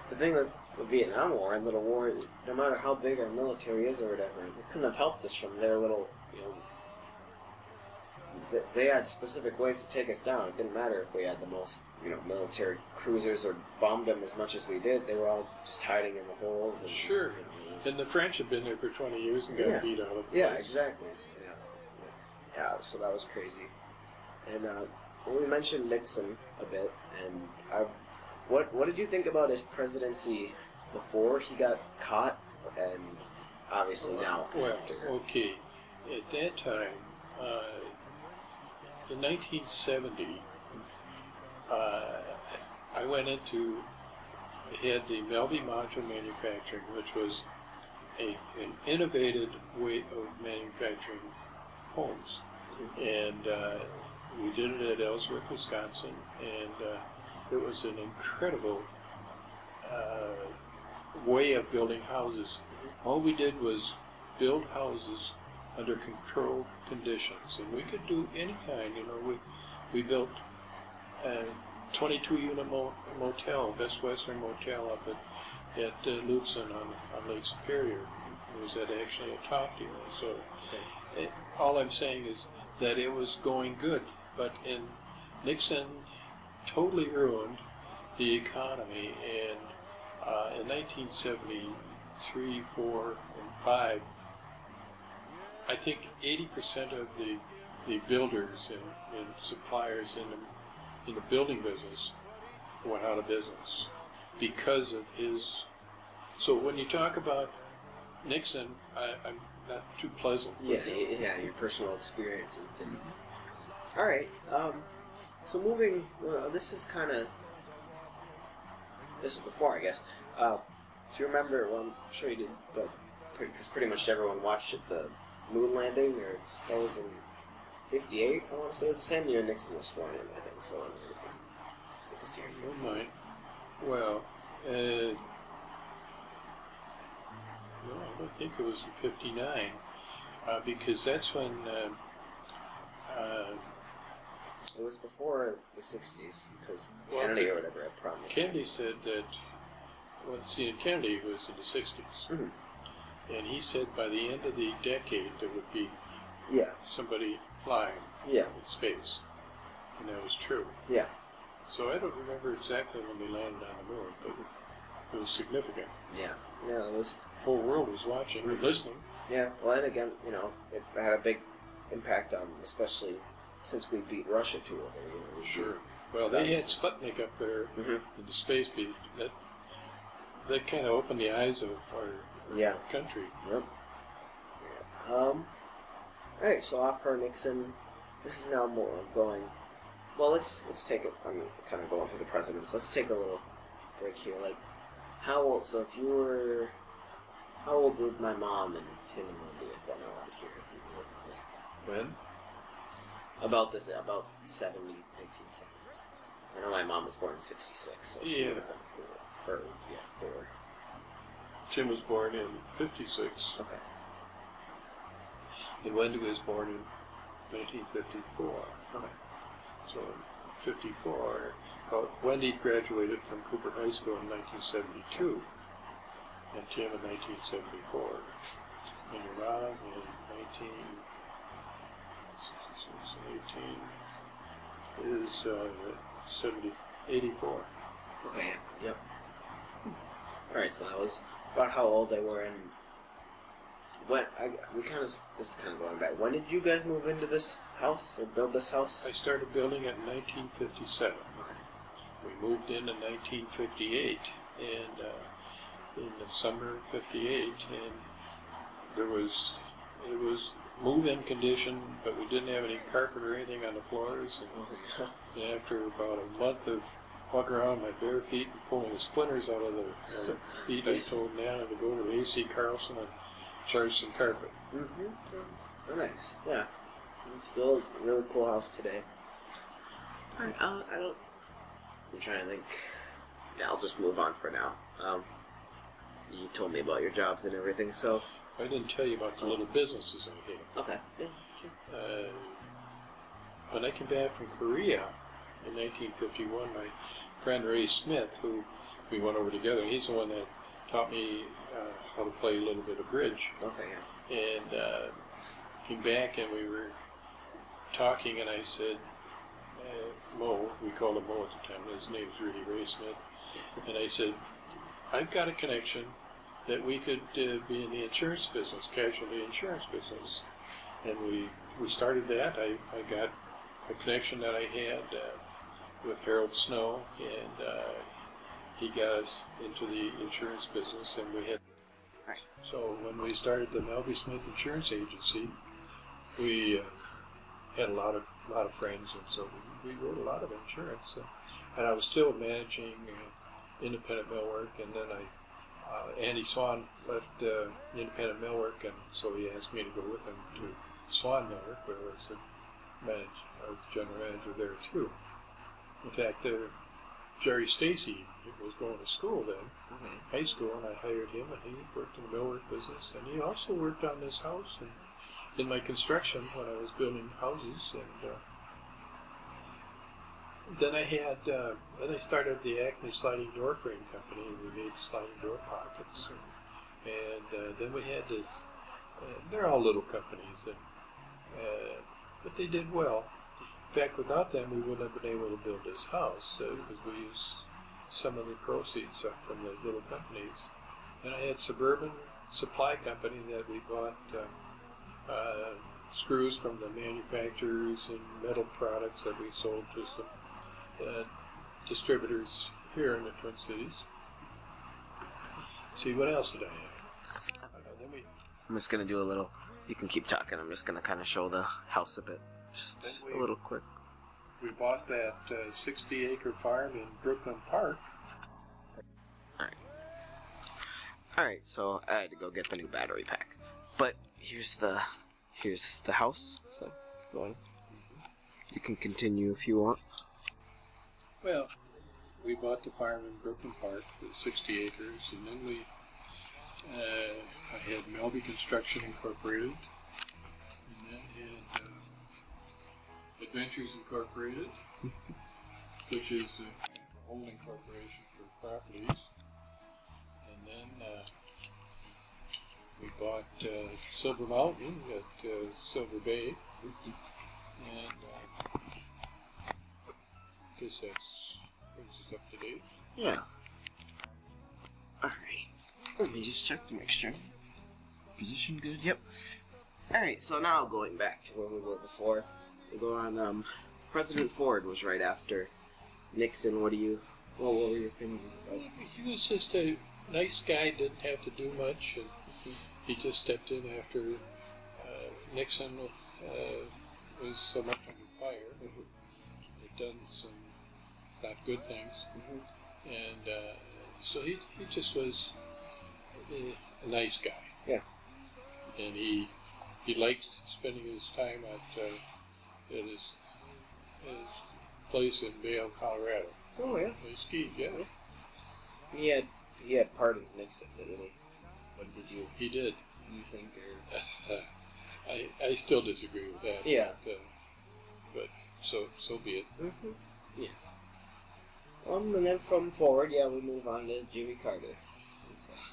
the thing with the Vietnam War and little war is no matter how big our military is or whatever, it couldn't have helped us from their little, you know, they had specific ways to take us down. It didn't matter if we had the most, you know, military cruisers or bombed them as much as we did. They were all just hiding in the holes. And, Sure. You know, And the French had been there for 20 years and got beat out of the place. Yeah, exactly. Yeah, so that was crazy. And we mentioned Nixon a bit, and what did you think about his presidency before he got caught, and obviously now Well, after? okay. At that time, in 1970, I went into, I had the Melby module manufacturing, which was an innovative way of manufacturing homes. And we did it at Ellsworth, Wisconsin, and it was an incredible way of building houses. All we did was build houses under controlled conditions, and we could do any kind. You know, we built a 22-unit motel, Best Western Motel, up at Lutsen on Lake Superior. It was actually a Tofty one. So all I'm saying is that it was going good, but Nixon totally ruined the economy, and in 1973, 4, and 5, I think 80% of the builders and suppliers in the building business went out of business because of his. So when you talk about Nixon, I'm not too pleasant. Yeah, your personal experiences didn't. All right. So moving. This is kind of. This is before, I guess. Do you remember? Well, I'm sure you did, but because pretty much everyone watched it, the moon landing, or that was in '58. I want to say it was the same year Nixon was sworn in. I think so. 60 or 50. Oh my. Well, no, I don't think it was in '59, because that's when. It was before the '60s, because Kennedy or whatever had promised. Kennedy said that. Well, see, Kennedy was in the '60s, and he said by the end of the decade there would be somebody flying in space, and that was true. Yeah. So I don't remember exactly when they landed on the moon, but it was significant. Yeah. Yeah, it was. The whole world was watching and listening. Yeah. Well, and again, you know, it had a big impact on, especially since we beat Russia to it. You know, Sure. Well, they had Sputnik up there in the space beat. That kind of opened the eyes of our country. Yep. Yeah. All right. So after Nixon, this is now more going. Well, let's take it. I'm kind of going through the presidents. Let's take a little break here. Like, how old? So if you were, how old would my mom and Tim and Melby have been around here? If you were, When? About 1970. I know my mom was born in '66, so she would have been 4. Tim was born in '56, Okay. and Wendy was born in 1954. Okay. So in '54, Wendy graduated from Cooper High School in 1972, and Tim in 1974. And your mom in 18 is 84. Okay. Yeah. Yep. All right. So that was about how old they were, and this is kind of going back. When did you guys move into this house or build this house? I started building it in 1957. Okay. We moved in 1958, and in the summer of '58, and it was move-in condition, but we didn't have any carpet or anything on the floors. And after about a month of walking around my bare feet and pulling the splinters out of the feet, I told Nana to go to A.C. Carlson and charge some carpet. Oh, nice. Yeah. It's still a really cool house today. Alright, I'm trying to think. Yeah, I'll just move on for now. You told me about your jobs and everything, so... I didn't tell you about the little businesses I had. Okay. Yeah, sure. When I came back from Korea in 1951, my friend Ray Smith, who we went over together, he's the one that taught me how to play a little bit of bridge. Okay, yeah. And came back and we were talking, and I said, Mo, we called him Mo at the time, his name was really Ray Smith, and I said, I've got a connection that we could be in the insurance business, casualty insurance business. And we started that. I got a connection that I had with Harold Snow, and he got us into the insurance business, and we had... Right. So when we started the Melby Smith Insurance Agency, we had a lot of friends, and so we wrote a lot of insurance. And I was still managing independent millwork, and then Andy Swan left independent millwork, and so he asked me to go with him to Swan Millwork, where I was general manager there too. In fact, Jerry Stacy was going to school then, high school, and I hired him, and he worked in the millwork business, and he also worked on this house and in my construction when I was building houses. And then I started the Acme Sliding Door Frame Company. We made sliding door pockets, and then we had this. They're all little companies, but they did well. In fact, without them, we wouldn't have been able to build this house because we used some of the proceeds from the little companies. And I had Suburban Supply Company that we bought screws from the manufacturers and metal products that we sold to some distributors here in the Twin Cities. See, what else did I have? I'm just going to do a little... You can keep talking. I'm just going to kind of show the house a bit. Just a little quick. We bought that 60-acre farm in Brooklyn Park. Alright, so I had to go get the new battery pack. But here's the house. So go on. You can continue if you want. Well, we bought the farm in Brooklyn Park with 60 acres, and then I had Melby Construction Incorporated, and then had Adventures Incorporated, which is a holding corporation for properties. And then we bought Silver Mountain at Silver Bay, and I guess that brings us up to date. Yeah. Alright. Let me just check to make sure. Position good? Yep. Alright, so now going back to where we were before. We go on, President Ford was right after Nixon. What were your opinions about? He was just a nice guy, didn't have to do much, and he just stepped in after Nixon was so much under fire. He'd done some not good things, and so he just was a nice guy. Yeah. And he liked spending his time at his place in Vail, Colorado. Oh yeah. He skied, yeah. He had part of Nixon, didn't he? What did you He did. think? Or I still disagree with that. yeah, But so be it. yeah. And then from forward, yeah, we move on to Jimmy Carter.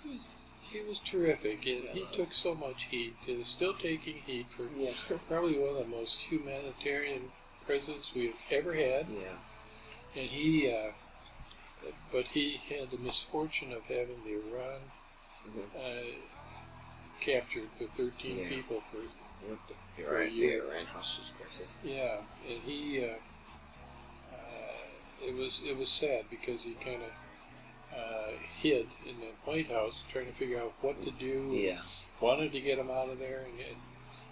He was terrific, and he took so much heat. He was still taking heat for Yeah. probably one of the most humanitarian presidents we've ever had. Yeah. And but he had the misfortune of having the Iran captured the 13 people for a year. The Iran hostage crisis. Yeah, and it was sad because he kind of hid in the White House trying to figure out what to do. Yeah. Wanted to get him out of there, and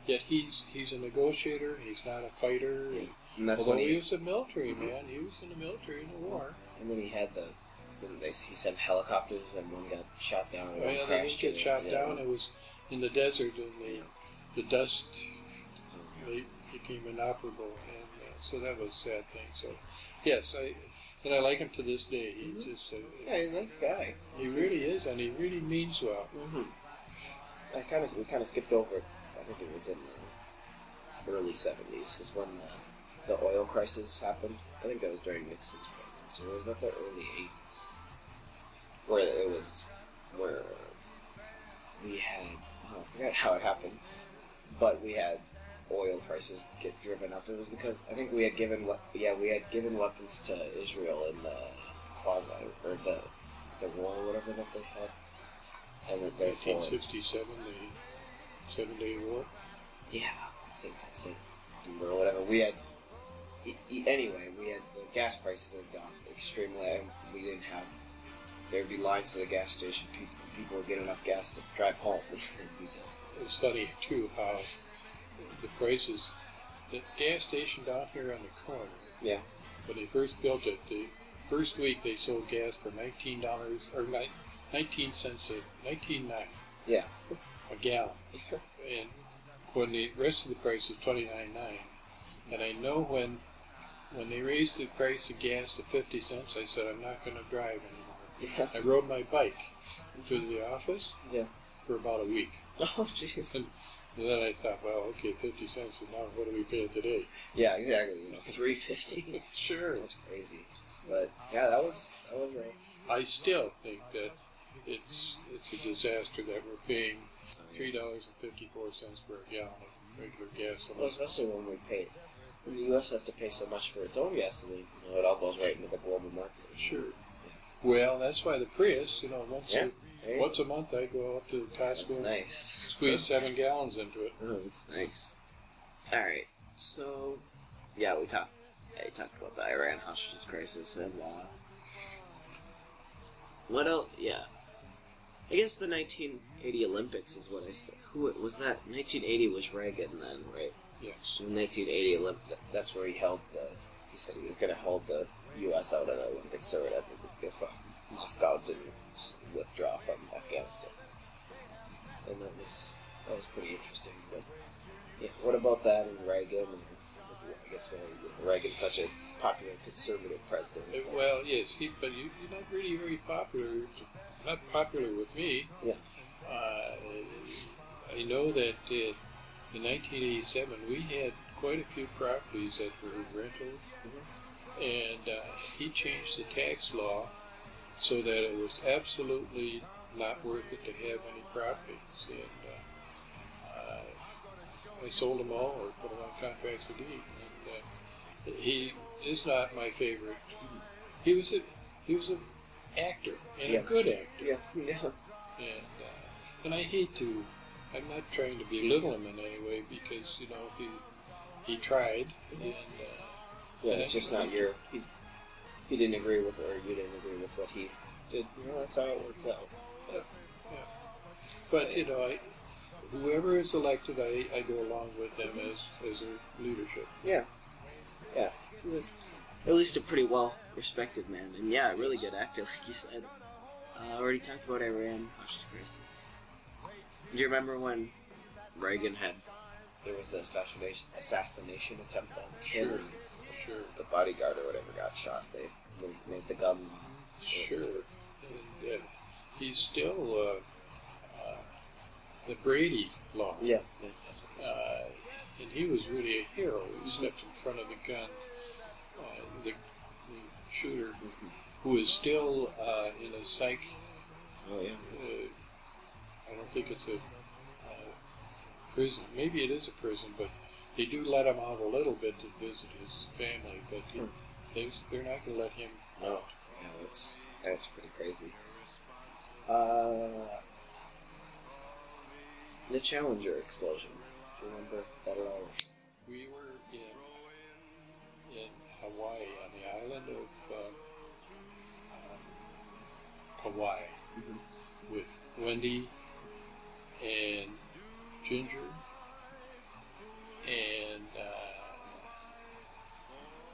yet he's a negotiator. He's not a fighter. Yeah. And that's although when he was a military man, he was in the military in the war. And then he had he sent helicopters and one got shot down. Oh yeah, they did get shot down. It was in the desert, and the dust became inoperable, and so that was a sad thing. So yes, I like him to this day. He just yeah, he's a nice guy. He really is, and he really means well. We kind of skipped over. I think it was in the early '70s is when the oil crisis happened. I think that was during Nixon's presidency. Or was that the early '80s? Where we had, I forgot how it happened, but we had oil prices get driven up. It was because I think we had given weapons to Israel in the quasi or the war or whatever that they had, and that therefore 1967, the 7-Day War. Yeah, I think that's it. Or whatever we had. Anyway, we had the gas prices had gone extremely. And we didn't have. There'd be lines to the gas station. People would get enough gas to drive home. It was funny too how the prices. The gas station down here on the corner. Yeah. When they first built it, the first week they sold gas for $19 or 19 cents a 19.9. Yeah. A gallon. And when the rest of the price was 29.9. And I know when they raised the price of gas to 50 cents, I said I'm not going to drive anymore. Yeah. I rode my bike to the office. Yeah. For about a week. Oh, jeez. And then I thought, well, okay, 50 cents, and now what do we pay today? Yeah, exactly. $3.50. Sure. That's crazy. But yeah, that was I still think that it's a disaster that we're paying $3.54 for a gallon of regular gasoline. Well, especially when the U.S. has to pay so much for its own gasoline. It all goes right into the global market. Sure. Yeah. Well, that's why the Prius, once a month I go up to Costco. That's nice. Squeeze 7 gallons into it. Oh, that's nice. All right, so yeah, we talked about the Iran hostages crisis and what else? Yeah, I guess the 1980 Olympics is what I said. Who was that? 1980 was Reagan then, right? Yes. In 1980 Olympics, that's where he said he was going to hold the U.S. out of the Olympics or whatever if Moscow didn't withdraw from Afghanistan. And that was pretty interesting. But yeah, what about that and Reagan? And I guess Reagan's such a popular conservative president. Well, yes, but you're not really very popular. Not popular with me. Yeah. I know that in 1987 we had quite a few properties that were rental, and he changed the tax law so that it was absolutely not worth it to have any properties. And I sold them all or put them on contracts for deed. And he is not my favorite. He was an actor and a good actor. Yeah, yeah. And I hate to. I'm not trying to belittle him in any way because he tried and. Yeah, it's just not your. He didn't agree with, or you didn't agree with what he did. That's how it works out. Yeah. But whoever is elected, I go along with them as their leadership. Yeah. Yeah. He was at least a pretty well respected man, and yeah, a really good actor, like you said. Already talked about Iran hostage crisis. Do you remember when Reagan there was the assassination attempt on him? Sure. The bodyguard or whatever got shot. They made the gun. Sure. And he's still the Brady law. Yeah. That's what And he was really a hero. He stepped in front of the gun. The shooter, who is still in a psych. Oh yeah. I don't think it's a prison. Maybe it is a prison, but they do let him out a little bit to visit his family. But they're not going to let him out. Yeah, that's pretty crazy. The Challenger explosion. Do you remember that at all? We were in Hawaii, on the island of Kauai, with Wendy and Ginger and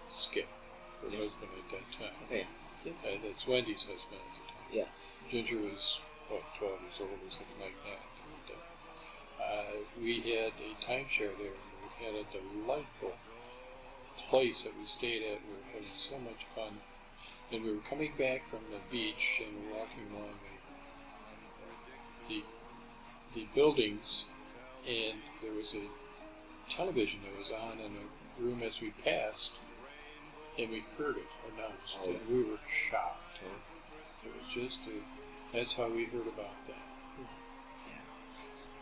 Skip, her husband at that time. Okay. That's Wendy's husband at the time. Yeah. Ginger was, 12 years old or something like that. And, we had a timeshare there, and we had a delightful place that we stayed at. We were having so much fun. And we were coming back from the beach and walking along the buildings, and there was a television that was on in a room as we passed, and we heard it announced, and we were shocked. It was just that's how we heard about that.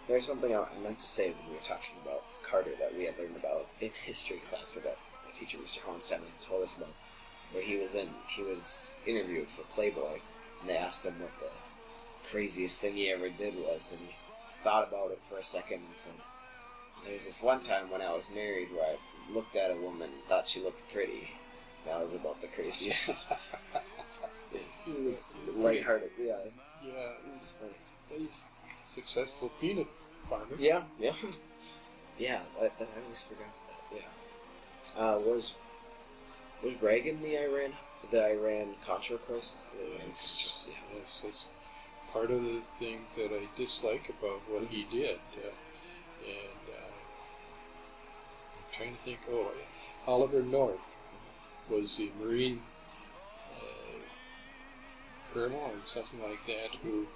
There's something I meant to say when we were talking about Carter that we had learned about in history class, or that my teacher, Mr. Hohenstein, told us about, where he was interviewed for Playboy, and they asked him what the craziest thing he ever did was, and he thought about it for a second and said, "There's this one time when I was married where I looked at a woman and thought she looked pretty. That was about the craziest." He was a lighthearted, yeah. Yeah, It's funny. he's a successful peanut farmer. Yeah. Yeah, I always forgot that, yeah. Was Reagan the Iran Contra crisis? Yes, that's part of the things that I dislike about what he did. And I'm trying to think, Oliver North was the Marine colonel or something like that who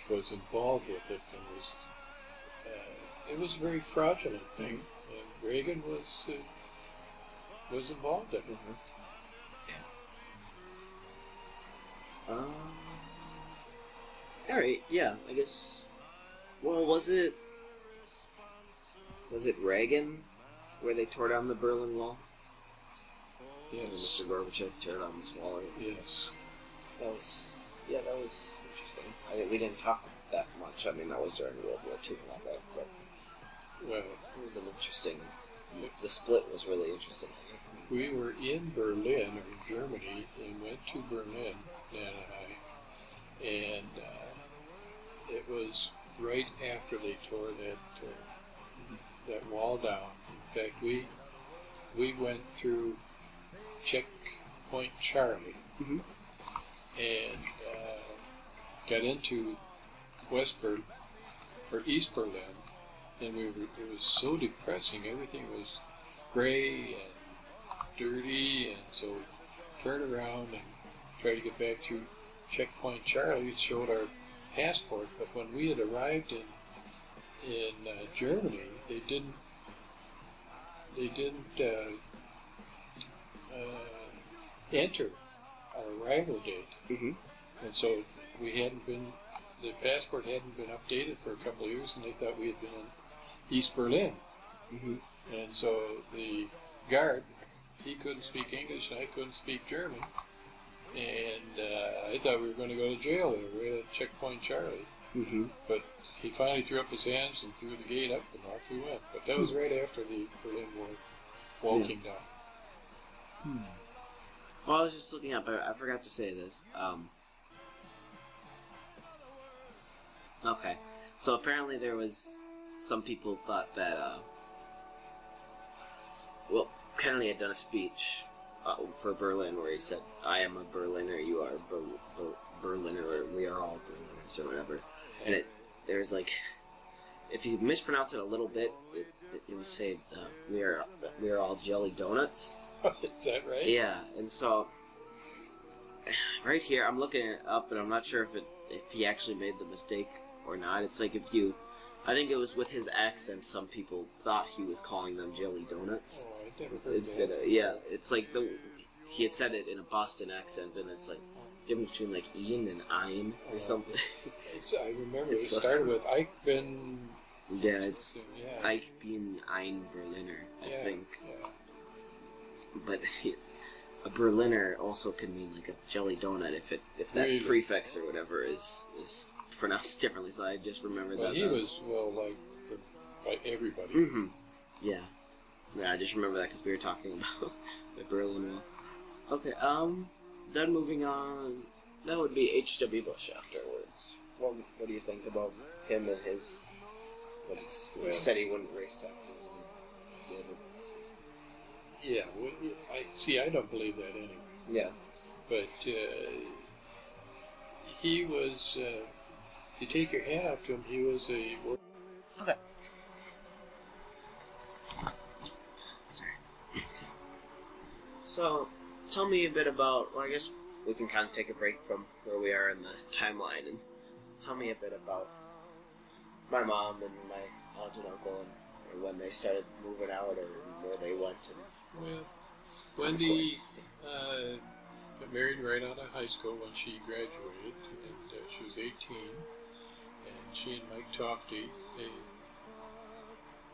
was involved with it, and it was a very fraudulent thing, and Reagan was involved in it. All right, yeah, I guess. Well, was it Reagan where they tore down the Berlin Wall? Yes. And Mr. Gorbachev tore down this wall. Yes. That was interesting. We didn't talk that much. I mean, that was during World War II and all that, but Well, it was an interesting. The split was really interesting. we were in Berlin, or Germany, and went to Berlin, Nan and I, and it was right after they tore that wall down. In fact, we went through Checkpoint Charlie, and got into East Berlin, and it was so depressing. Everything was gray and dirty, and so we turned around and tried to get back through Checkpoint Charlie. We showed our passport, but when we had arrived in Germany, they didn't enter our arrival date, and so the passport hadn't been updated for a couple of years, and they thought we had been in East Berlin. And so the guard, he couldn't speak English and I couldn't speak German, and I thought we were going to go to jail there, right at Checkpoint Charlie. But he finally threw up his hands and threw the gate up, and off we went. But that was right after the Berlin Wall came down. Well, I was just looking up. I forgot to say this. Okay, so apparently there was some people thought that Kennedy had done a speech for Berlin where he said, "I am a Berliner, you are Berliner, or we are all Berliners," or whatever. And there's like, if you mispronounce it a little bit, it would say, "We are all jelly donuts." Is that right? Yeah, and so right here, I'm looking it up, and I'm not sure if he actually made the mistake or not. It's like if you I think it was with his accent. Some people thought he was calling them jelly donuts Oh, I never heard instead that. of it's like he had said it in a Boston accent, and it's like difference between like Ian and Ein or something. I remember it started with Ike Ben. Yeah, it's Yeah. Ike being Ein Berliner, I think. Yeah. But a Berliner also can mean like a jelly donut if that Really? prefix or whatever is pronounced differently. So I just remember Well, that. he was liked by everybody. Mm-hmm. Yeah. Yeah, I just remember that because we were talking about the Berlin Wall. Okay. Then moving on, that would be H.W. Bush afterwards. What do you think about him and his? He said he wouldn't raise taxes and did. Yeah, well, I don't believe that anyway. Yeah. But he was. You take your hat off to him. He was a. Okay. Sorry. So, tell me a bit about. Well, I guess we can kind of take a break from where we are in the timeline and tell me a bit about my mom and my aunt and uncle and when they started moving out or where they went. Well, Wendy got married right out of high school when she graduated, and she was 18. And she and Mike Tofty, they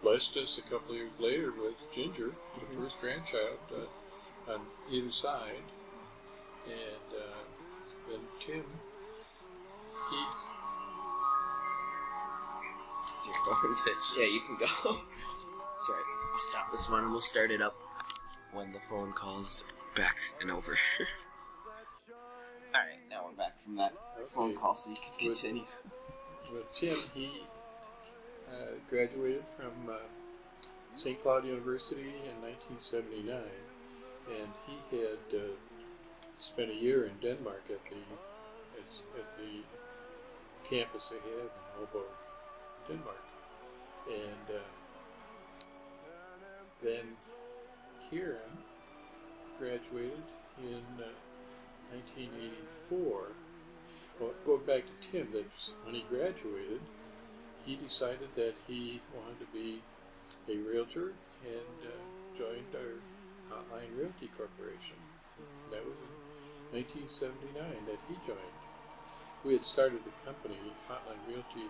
blessed us a couple of years later with Ginger, the first grandchild, on either side. And then Tim, he... It's your phone. Yeah, you can go. That's right. I'll stop this one and we'll start it up when the phone calls back and over. Alright, now we're back from that phone call so you can continue. With Tim, he graduated from St. Cloud University in 1979, and he had spent a year in Denmark at the campus they had in Aalborg, Denmark. And then Kieran graduated in 1984. Well, going back to Tim, that when he graduated, he decided that he wanted to be a realtor and joined our Hotline Realty Corporation. That was in 1979 that he joined. We had started the company, Hotline Realty,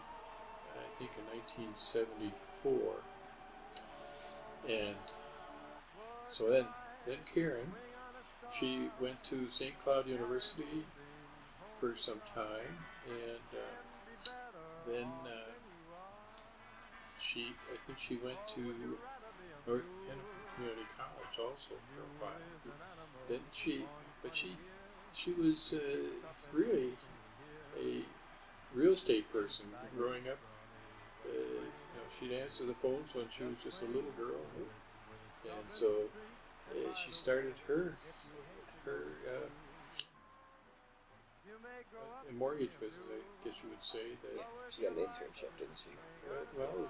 I think in 1974. And so then Karen, she went to St. Cloud University for some time, and then I think she went to North Hennepin Community College also for a while. Then she was really a real estate person growing up. She'd answer the phones when she was just a little girl, and so she started her mortgage business, I guess you would say. That she got an internship, didn't she? Well,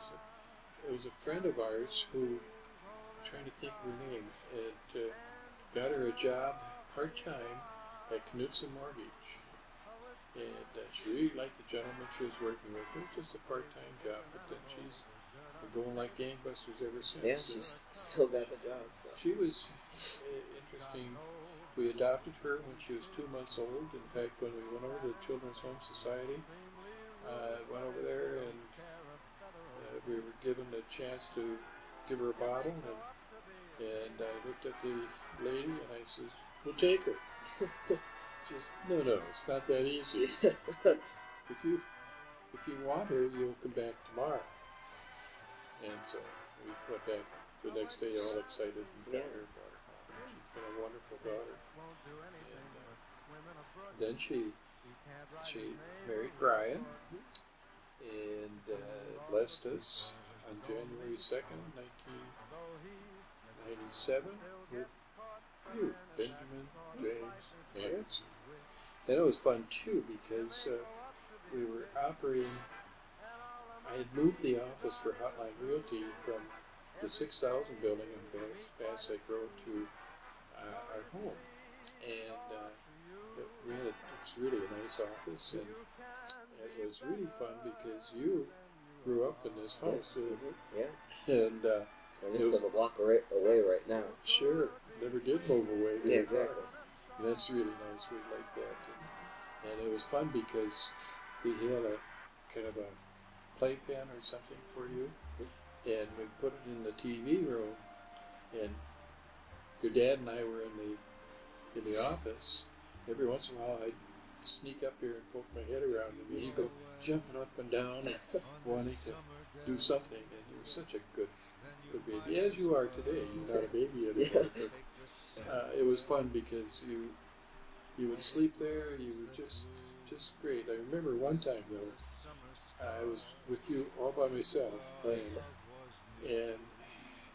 it was a friend of ours who, I'm trying to think of her name, and got her a job part-time at Knutson Mortgage. And she really liked the gentleman she was working with. It was just a part-time job, but then she's been going like gangbusters ever since. Yeah, she's still got the job. So. She was interesting. We adopted her when she was 2 months old. In fact, when we went over to the Children's Home Society, went over there and we were given a chance to give her a bottle, and I looked at the lady and I says, "We'll take her." She says, "No, it's not that easy. If you want her, you'll come back tomorrow." And so we went back the next day all excited and got her. She's been a wonderful daughter. And then she married Brian and blessed us on January 2nd, 1997 with you, Benjamin James Anderson. And it was fun too because we were operating. I had moved the office for Hotline Realty from the 6,000 building on Bass Lake Road to our home, and it's really a nice office, and it was really fun because you grew up in this house. Yeah. And I just live a block away right now. sure, never did move away. Yeah, exactly. And that's really nice. We like that. And it was fun because we had a kind of a playpen or something for you, and we put it in the TV room. And your dad and I were in the office. Every once in a while, I'd sneak up here and poke my head around, and he'd go jumping up and down and wanting to do something. And he was such a good baby, as you are today. You're not a baby anymore. Yeah. But, it was fun because you would sleep there. You were just great. I remember one time though, I was with you all by myself, and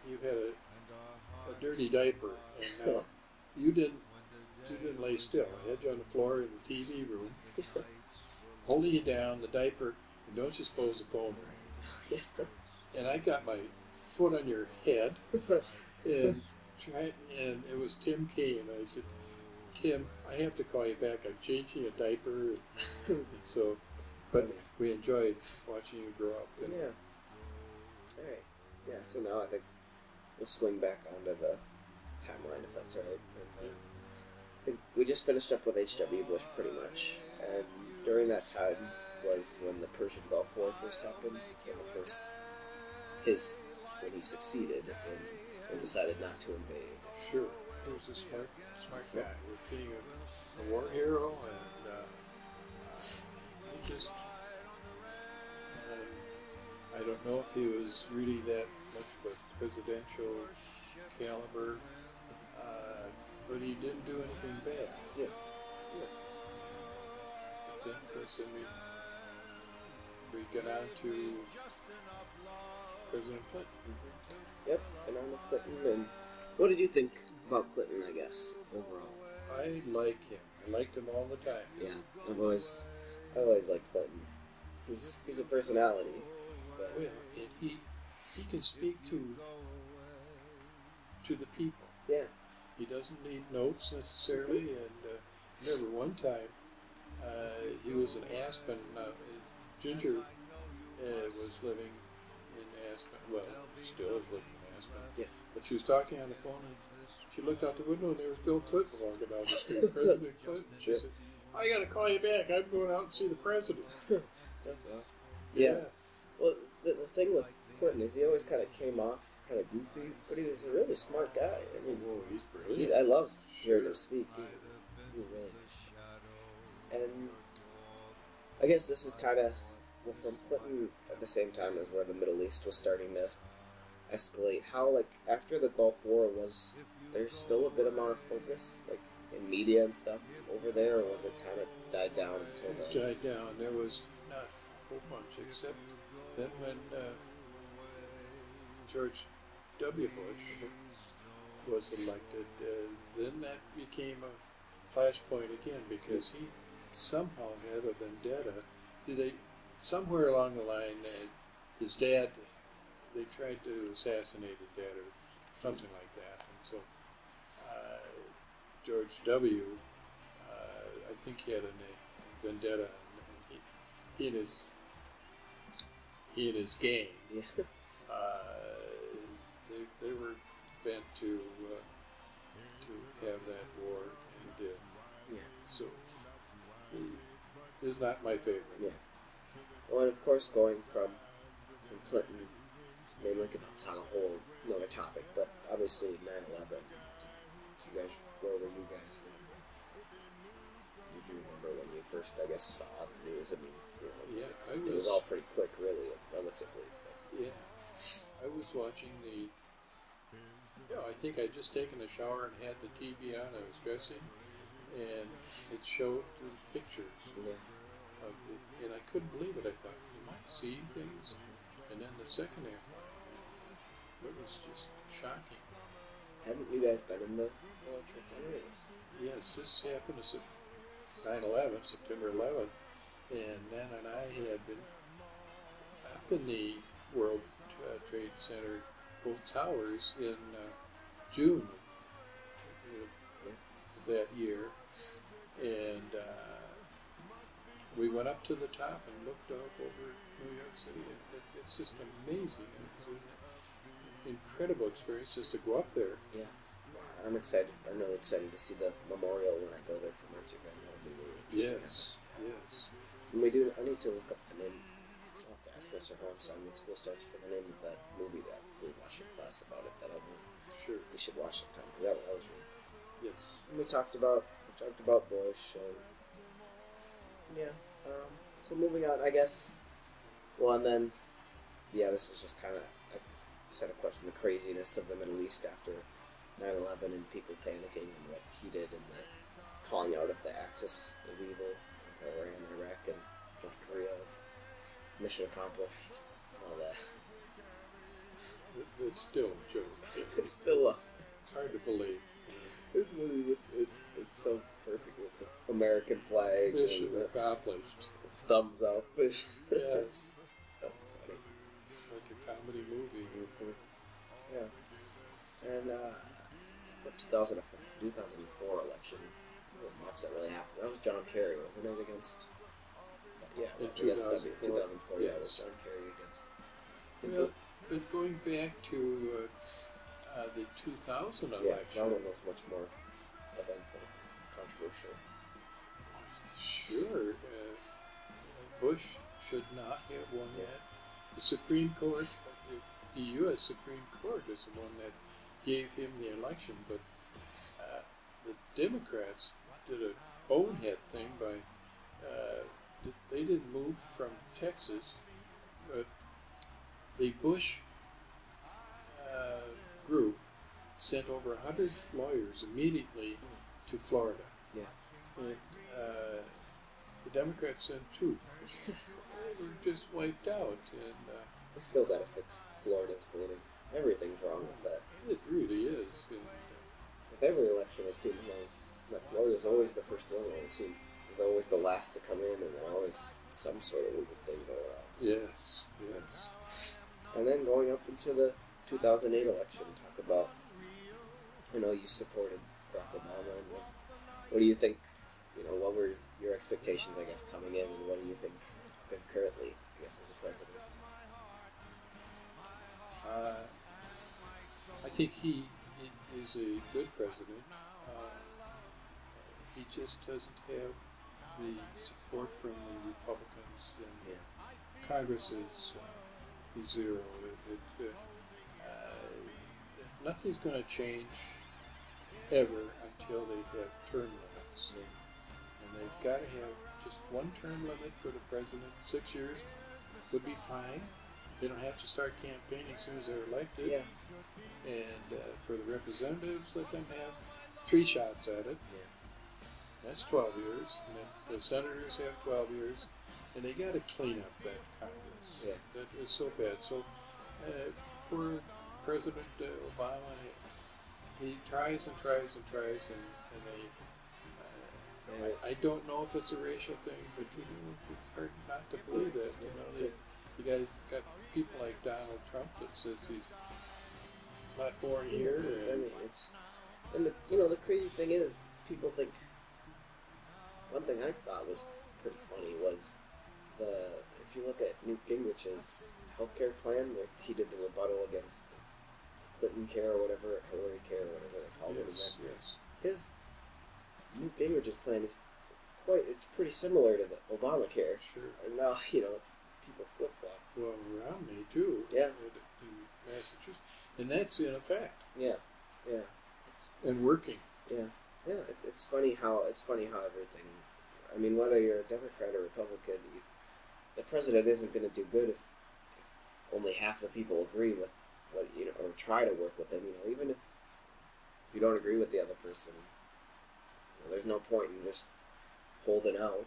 you had a dirty diaper, and you didn't lay still. I had you on the floor in the TV room, holding you down, the diaper, and don't you suppose the phone rang. And I got my foot on your head, and it was Tim Kane. I said, Tim, I have to call you back. I'm changing a diaper. And so, but we enjoyed watching you grow up. And yeah. All right. Yeah. So now I think we'll swing back onto the timeline, if that's all right. And, I think we just finished up with H.W. Bush pretty much, and during that time was when the Persian Gulf War first happened. And when he succeeded and decided not to invade. Sure, he was a smart guy. He was being a war hero, and he just. I don't know if he was really that much of a presidential caliber, but he didn't do anything bad. Yeah. But then, of course, we get on to President Clinton. Yep, and on to Clinton. And what did you think about Clinton, I guess, overall? I like him. I liked him all the time. Yeah, I always liked Clinton. He's a personality. But Well, and he can speak to the people. yeah, He doesn't need notes necessarily. And remember one time he was in Aspen. Ginger was living in Aspen. Well, still is living in Aspen. Yeah. But she was talking on the phone, and she looked out the window, and there was Bill Clinton walking down the street, President Clinton. She said, I got to call you back. I'm going out and see the president. that's awesome. Yeah. Well, the thing with Clinton is he always kind of came off kind of goofy, but he was a really smart guy. I mean, He's brilliant. I love hearing him speak. He really is. And I guess this is kind of from Clinton at the same time as where the Middle East was starting to escalate. How, like, after the Gulf War, was there still a bit amount of focus, like, in media and stuff over there, or was it kind of died down until then? Died down. There was not a whole bunch, except then when George W. Bush was elected, then that became a flashpoint again, because he somehow had a vendetta. See, somewhere along the line, his dad, they tried to assassinate his dad or something like that. And so George W., I think he had a vendetta. And he and his gang, Yeah. they were bent to have that war, and Yeah. so he is not my favorite. Yeah. Well, and of course, going from Clinton, maybe we could talk a whole another topic, but obviously 9/11. You guys, where were you guys? Did you remember when you first, I guess, saw the news? I mean, Yeah, it was all pretty quick, really, relatively. Yeah, I was watching I think I'd just taken a shower and had the TV on. I was dressing, and it showed the pictures Yeah. of it, and I couldn't believe it. I thought, am I seeing things? And then the second after, it was just shocking. Haven't you guys been in the areas? Yes, this happened to 9/11, September 11th, and Nana and I had been up in the World Trade Center, both towers, in June of that year, and we went up to the top and looked out over New York City. It's just amazing. It's an incredible experience just to go up there. Yeah. I'm excited. I'm really excited to see the memorial when I go there for March event. That'll be really interesting. Yes. And we do. I need to look up the name. I'll have to ask Mr. Hornstein when school starts for the name of that movie that we watched in class about it. That I know Sure. we should watch sometime because that was really. Yes. And we talked about Bush. Yeah. So moving on, I guess. Well, and then, yeah, this is just kind of. I said a question: the craziness of the Middle East after 9/11 and people panicking and what he did and the calling out of the axis of evil, Iran, Iraq, and North Korea. Mission accomplished. All that. It's still a joke. It's still Hard to believe. it's so perfect with the American flag Mission and the accomplished. thumbs up. Yes. So funny. It's like a comedy movie. Yeah. And the 2004 election, not much that really happened. That was John Kerry, wasn't it, against? Yeah, In it was against 2004. 2004. Yeah, it was Yes. John Kerry against. Well, but going back to the 2000 Yeah, election, that one was much more eventful, controversial. sure, Bush should not have won Yeah. that. The Supreme Court, the U.S. Supreme Court is the one that gave him the election, but the Democrats did a bonehead thing by they didn't move from Texas, but the Bush group sent over 100 lawyers immediately to Florida. Yeah. And, the Democrats sent 2. They were just wiped out, and We still gotta fix Florida's voting. Everything's wrong with that. it really is. And, With every election, it seems like that Florida's always the first one. It seems they're always the last to come in, and always some sort of weird thing going on. yes. And then going up into the 2008 election, talk about, you supported Barack Obama, and what do you think, what were your expectations, I guess, coming in, and what do you think of him currently, I guess, as a president? I think he is a good president. He just doesn't have the support from the Republicans, and Yeah. Congress is zero. Nothing's going to change ever until they have term limits. Yeah. And they've got to have just one term limit for the president. 6 years would be fine. They don't have to start campaigning as soon as they're elected. Yeah. And for the representatives, let them have 3 shots at it. Yeah. That's 12 years. And then the senators have 12 years. And they got to clean up that Congress. Yeah. That is so bad. So poor President Obama, he tries and tries and tries, and they. I don't know if it's a racial thing, but it's hard not to believe that. You guys got people like Donald Trump that says he's not born here. I mean, the crazy thing is, people think. One thing I thought was pretty funny was if you look at Newt Gingrich's healthcare plan, where he did the rebuttal against the Clinton care or whatever, Hillary care or whatever they called it. Yes. His Newt Gingrich's plan is it's pretty similar to the Obamacare. Sure. And now, people flip flop. Well, Romney too. Yeah. In Massachusetts, and that's in effect. Yeah. And working. Yeah. It's funny how everything. I mean, whether you're a Democrat or Republican, the president isn't going to do good if only half the people agree with what or try to work with him. Even if you don't agree with the other person, there's no point in just holding out.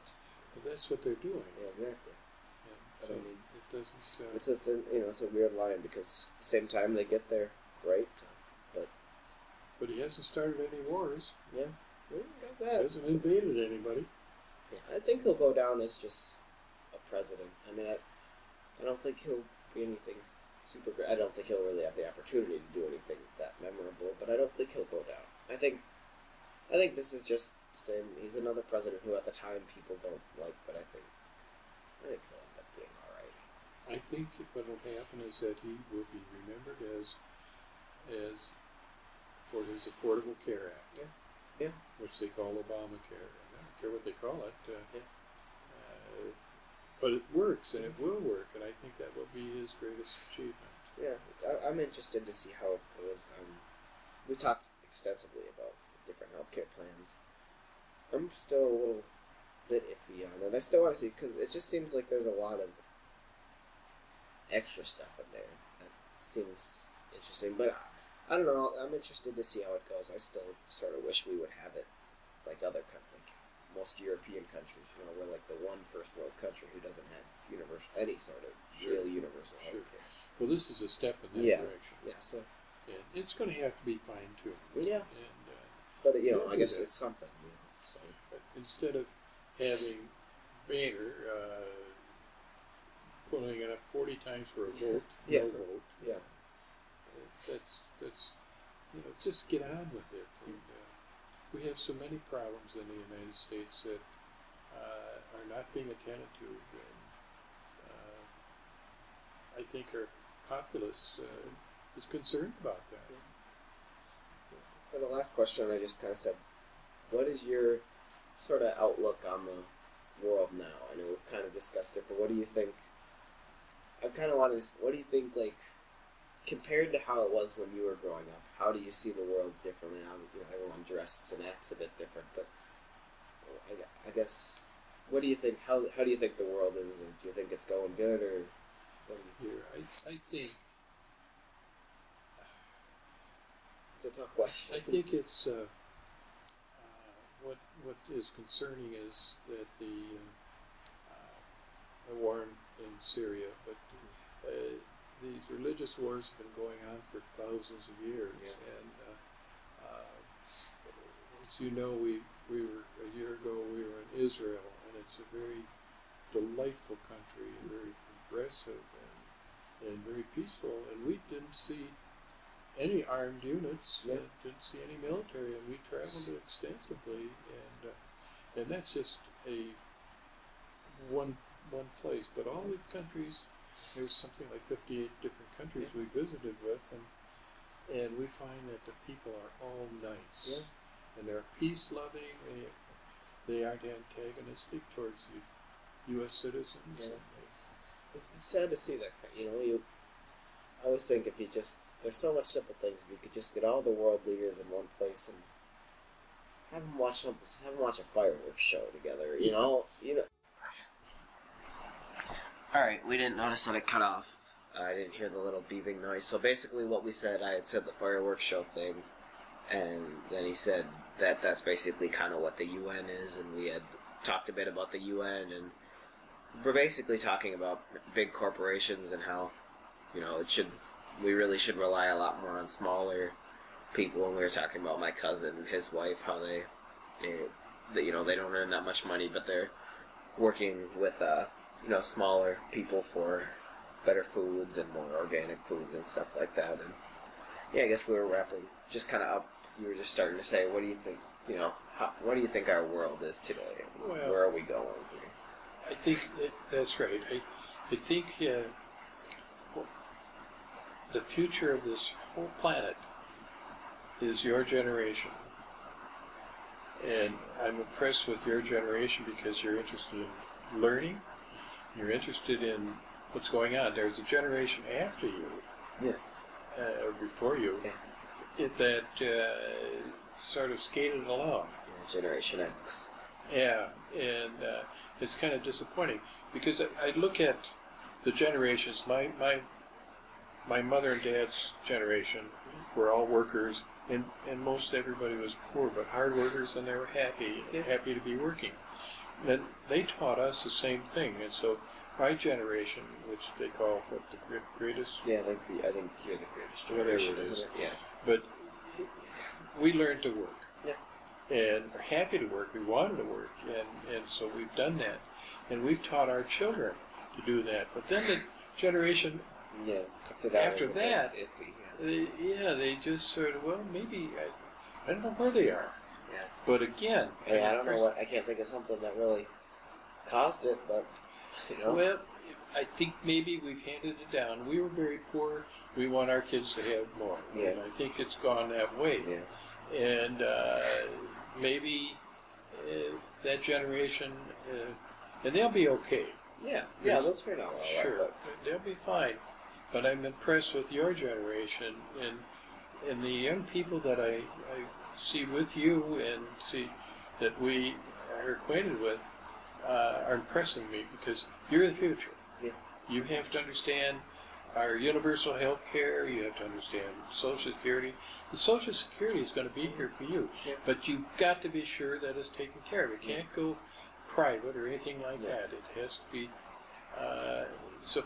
But that's what they're doing. Yeah, exactly. So I mean, it doesn't. It's a thin, it's a weird line because at the same time they get there, right? But he hasn't started any wars. Yeah, got He that. hasn't invaded anybody. Yeah, I think he'll go down as just a president. I mean, I don't think he'll be anything super great. I don't think he'll really have the opportunity to do anything that memorable. But I don't think he'll go down. I think this is just same. He's another president who, at the time, people don't like, but I think he'll end up being all right. I think what will happen is that he will be remembered as for his Affordable Care Act, Yeah. which they call Obamacare. I don't care what they call it. Yeah. But it works, and it will work, and I think that will be his greatest achievement. Yeah, I'm interested to see how it goes. We talked extensively about different healthcare plans. I'm still a little bit iffy on it. I still want to see, because it just seems like there's a lot of extra stuff in there that seems interesting. But I don't know. I'm interested to see how it goes. I still sort of wish we would have it like other countries. Most European countries, we're like the one first world country who doesn't have any sort of real universal healthcare. Well, this is a step in that direction. Yeah, so and it's going to have to be fine-tuned. Yeah. And, but I guess it's something. So. But instead of having Boehner pulling it up 40 times for a vote, no vote. Yeah. That's just get on with it. And, we have so many problems in the United States that are not being attended to, and I think our populace is concerned about that. For the last question, I just kind of said, what is your sort of outlook on the world now? I know we've kind of discussed it, but what do you think? I kind of want to. What do you think, like, compared to how it was when you were growing up? How do you see the world differently? Everyone dresses and acts a bit different, but I guess, what do you think? How do you think the world is? Or do you think it's going good, or? I think it's a tough question. I think it's what is concerning is that the war in Syria, but these religious wars have been going on for thousands of years, and as you know, we were a year ago. We were in Israel, and it's a very delightful country, and very progressive, and very peaceful. And we didn't see any armed units, didn't see any military, and we traveled extensively, and that's just one place. But all the countries. There's something like 58 different countries we visited with, and we find that the people are all nice, and they're peace-loving. They aren't antagonistic towards the U.S. citizens. Yeah, it's sad to see that. I always think if you there's so much simple things. If you could just get all the world leaders in one place and have them watch a fireworks show together. Alright, we didn't notice that it cut off. I didn't hear the little beeping noise. So basically what we said, I had said the fireworks show thing, and then he said that that's basically kind of what the UN is, and we had talked a bit about the UN, and we're basically talking about big corporations and how, we really should rely a lot more on smaller people, and we were talking about my cousin and his wife, how they don't earn that much money, but they're working with, smaller people for better foods and more organic foods and stuff like that. And I guess we were wrapping just kind of up. You were just starting to say, what do you think? What do you think our world is today? Well, where are we going here? I think that's right. I think the future of this whole planet is your generation, and I'm impressed with your generation because you're interested in learning. You're interested in what's going on. There's a generation after you, or before you, that sort of skated along. Generation X. Yeah, and it's kind of disappointing because I look at the generations. My mother and dad's generation were all workers, and most everybody was poor, but hard workers, and they were happy to be working. And they taught us the same thing, and so my generation, which they call the greatest. Yeah, I think you're the greatest generation, isn't it? Yeah. But we learned to work. Yeah. And we're happy to work. We wanted to work, and so we've done that, and we've taught our children to do that. But then the generation after that, they just sort of, maybe I don't know where they are. Yeah. But again, Hey, I don't know what. I can't think of something that really caused it, but you know. Well, I think maybe we've handed it down. We were very poor. We want our kids to have more. Yeah. And I think it's gone that way. Yeah. And maybe that generation, and they'll be okay. Yeah. Yeah. They'll turn out all Sure, right. they'll be fine. But I'm impressed with your generation and the young people that I see with you and see that we are acquainted with are impressing me because you're the future. Yeah. You have to understand our universal health care. You have to understand Social Security. The Social Security is going to be here for you, Yeah. but you've got to be sure that it's taken care of. It can't go private or anything like that. It has to be so.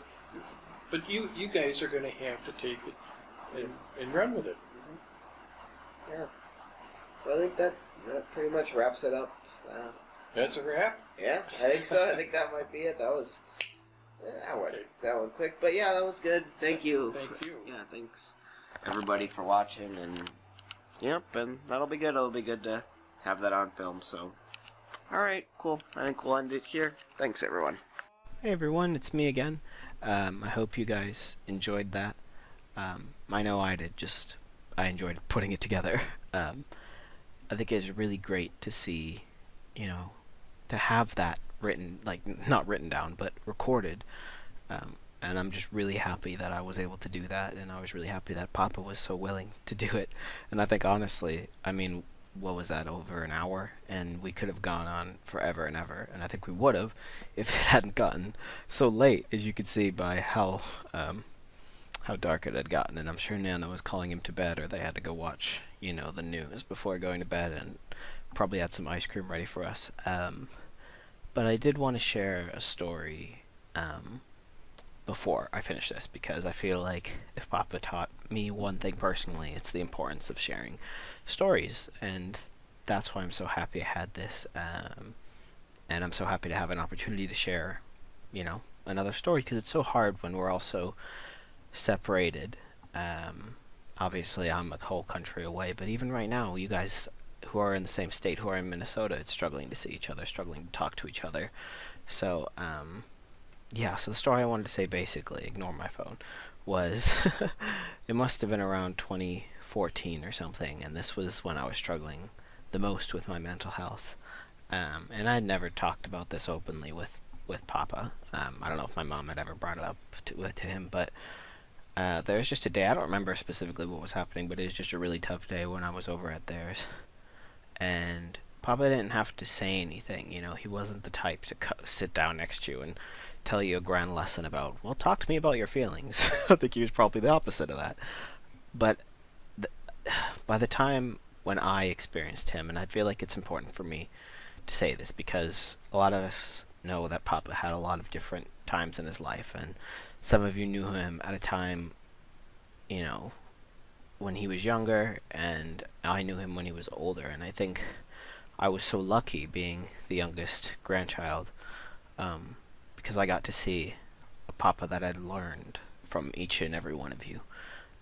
But you guys are going to have to take it and run with it. Yeah. Well, I think that pretty much wraps it up. That's a wrap. Yeah, I think so. I think that might be it. That was that went quick, but yeah, that was good. Thank you. Thank you. Yeah, thanks everybody for watching, and yep, and that'll be good. It'll be good to have that on film. So, all right, cool. I think we'll end it here. Thanks, everyone. Hey everyone, it's me again. I hope you guys enjoyed that. I know I did. I enjoyed putting it together. I think it's really great to see, to have that written, like not written down, but recorded. And I'm just really happy that I was able to do that, and I was really happy that Papa was so willing to do it. And I think honestly, I mean, what was that, over an hour? And we could have gone on forever and ever, and I think we would have if it hadn't gotten so late, as you could see by how dark it had gotten. And I'm sure Nana was calling him to bed, or they had to go watch, the news before going to bed, and probably had some ice cream ready for us. But I did want to share a story before I finish this, because I feel like if Papa taught me one thing personally, it's the importance of sharing stories, and that's why I'm so happy I had this, and I'm so happy to have an opportunity to share, another story, because it's so hard when we're all so separated. Obviously, I'm a whole country away, but even right now, you guys who are in the same state, who are in Minnesota, it's struggling to see each other, struggling to talk to each other. So, yeah, so the story I wanted to say, basically, ignore my phone, was it must have been around 2014 or something, and this was when I was struggling the most with my mental health. And I had never talked about this openly with Papa. I don't know if my mom had ever brought it up to him, but there was just a day, I don't remember specifically what was happening, but it was just a really tough day when I was over at theirs. And Papa didn't have to say anything, he wasn't the type to sit down next to you and tell you a grand lesson about, well, talk to me about your feelings. I think he was probably the opposite of that. But by the time when I experienced him, and I feel like it's important for me to say this, because a lot of us know that Papa had a lot of different times in his life, and some of you knew him at a time, when he was younger, and I knew him when he was older. And I think I was so lucky being the youngest grandchild, because I got to see a Papa that I'd learned from each and every one of you.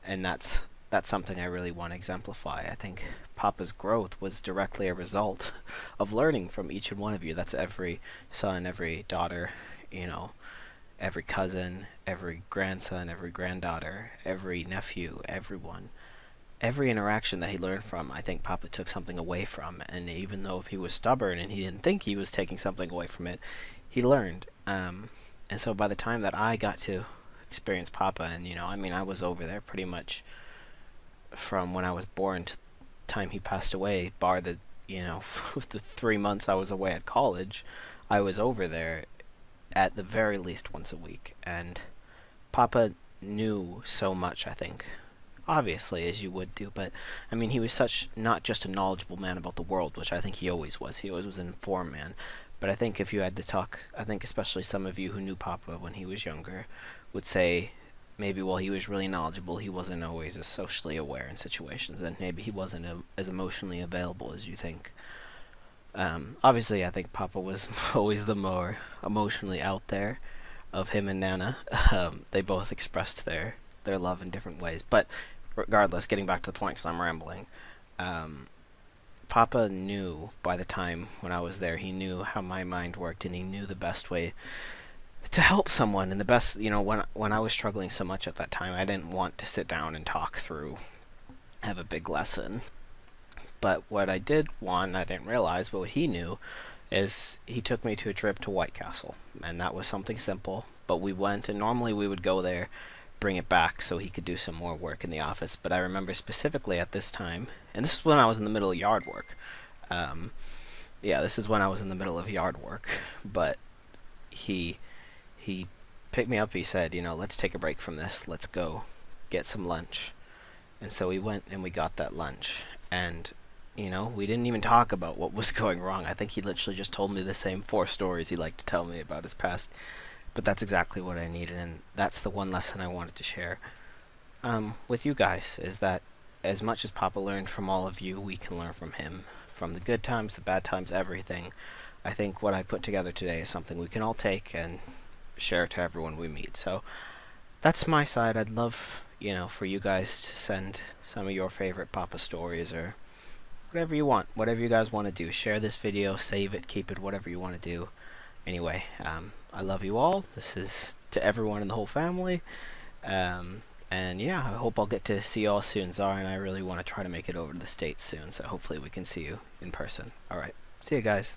And that's something I really want to exemplify. I think Papa's growth was directly a result of learning from each and one of you. That's every son, every daughter, every cousin, every grandson, every granddaughter, every nephew, everyone. Every interaction that he learned from, I think Papa took something away from. And even though if he was stubborn and he didn't think he was taking something away from it, he learned. And so by the time that I got to experience Papa, and I was over there pretty much from when I was born to the time he passed away, bar the the 3 months I was away at college, I was over there at the very least once a week. And Papa knew so much, I think, obviously, as you would do, but he was not just a knowledgeable man about the world, which I think he always was. He always was an informed man. But I think if you had to talk, I think especially some of you who knew Papa when he was younger would say, maybe while he was really knowledgeable, he wasn't always as socially aware in situations, and maybe he wasn't as emotionally available as you think. Obviously, I think Papa was always the more emotionally out there of him and Nana. They both expressed their love in different ways. But regardless, getting back to the point, because I'm rambling, Papa knew by the time when I was there, he knew how my mind worked, and he knew the best way to help someone. And the best, when I was struggling so much at that time, I didn't want to sit down and talk through, have a big lesson. But what I did want, I didn't realize, but what he knew, is he took me to a trip to White Castle, and that was something simple. But we went, and normally we would go there, bring it back so he could do some more work in the office. But I remember specifically at this time, and this is when I was in the middle of yard work. Um, yeah, this is when I was in the middle of yard work. But he he picked me up. He said, let's take a break from this. Let's go get some lunch. And so we went and we got that lunch. And we didn't even talk about what was going wrong. I think he literally just told me the same 4 stories he liked to tell me about his past. But that's exactly what I needed, and that's the one lesson I wanted to share with you guys, is that as much as Papa learned from all of you, we can learn from him. From the good times, the bad times, everything. I think what I put together today is something we can all take and share to everyone we meet. So that's my side. I'd love, for you guys to send some of your favorite Papa stories, or whatever you want, whatever you guys want to do. Share this video, save it, keep it, whatever you want to do. Anyway, I love you all. This is to everyone in the whole family. And yeah, I hope I'll get to see you all soon. Zara and I really want to try to make it over to the States soon, so hopefully we can see you in person. Alright, see you guys.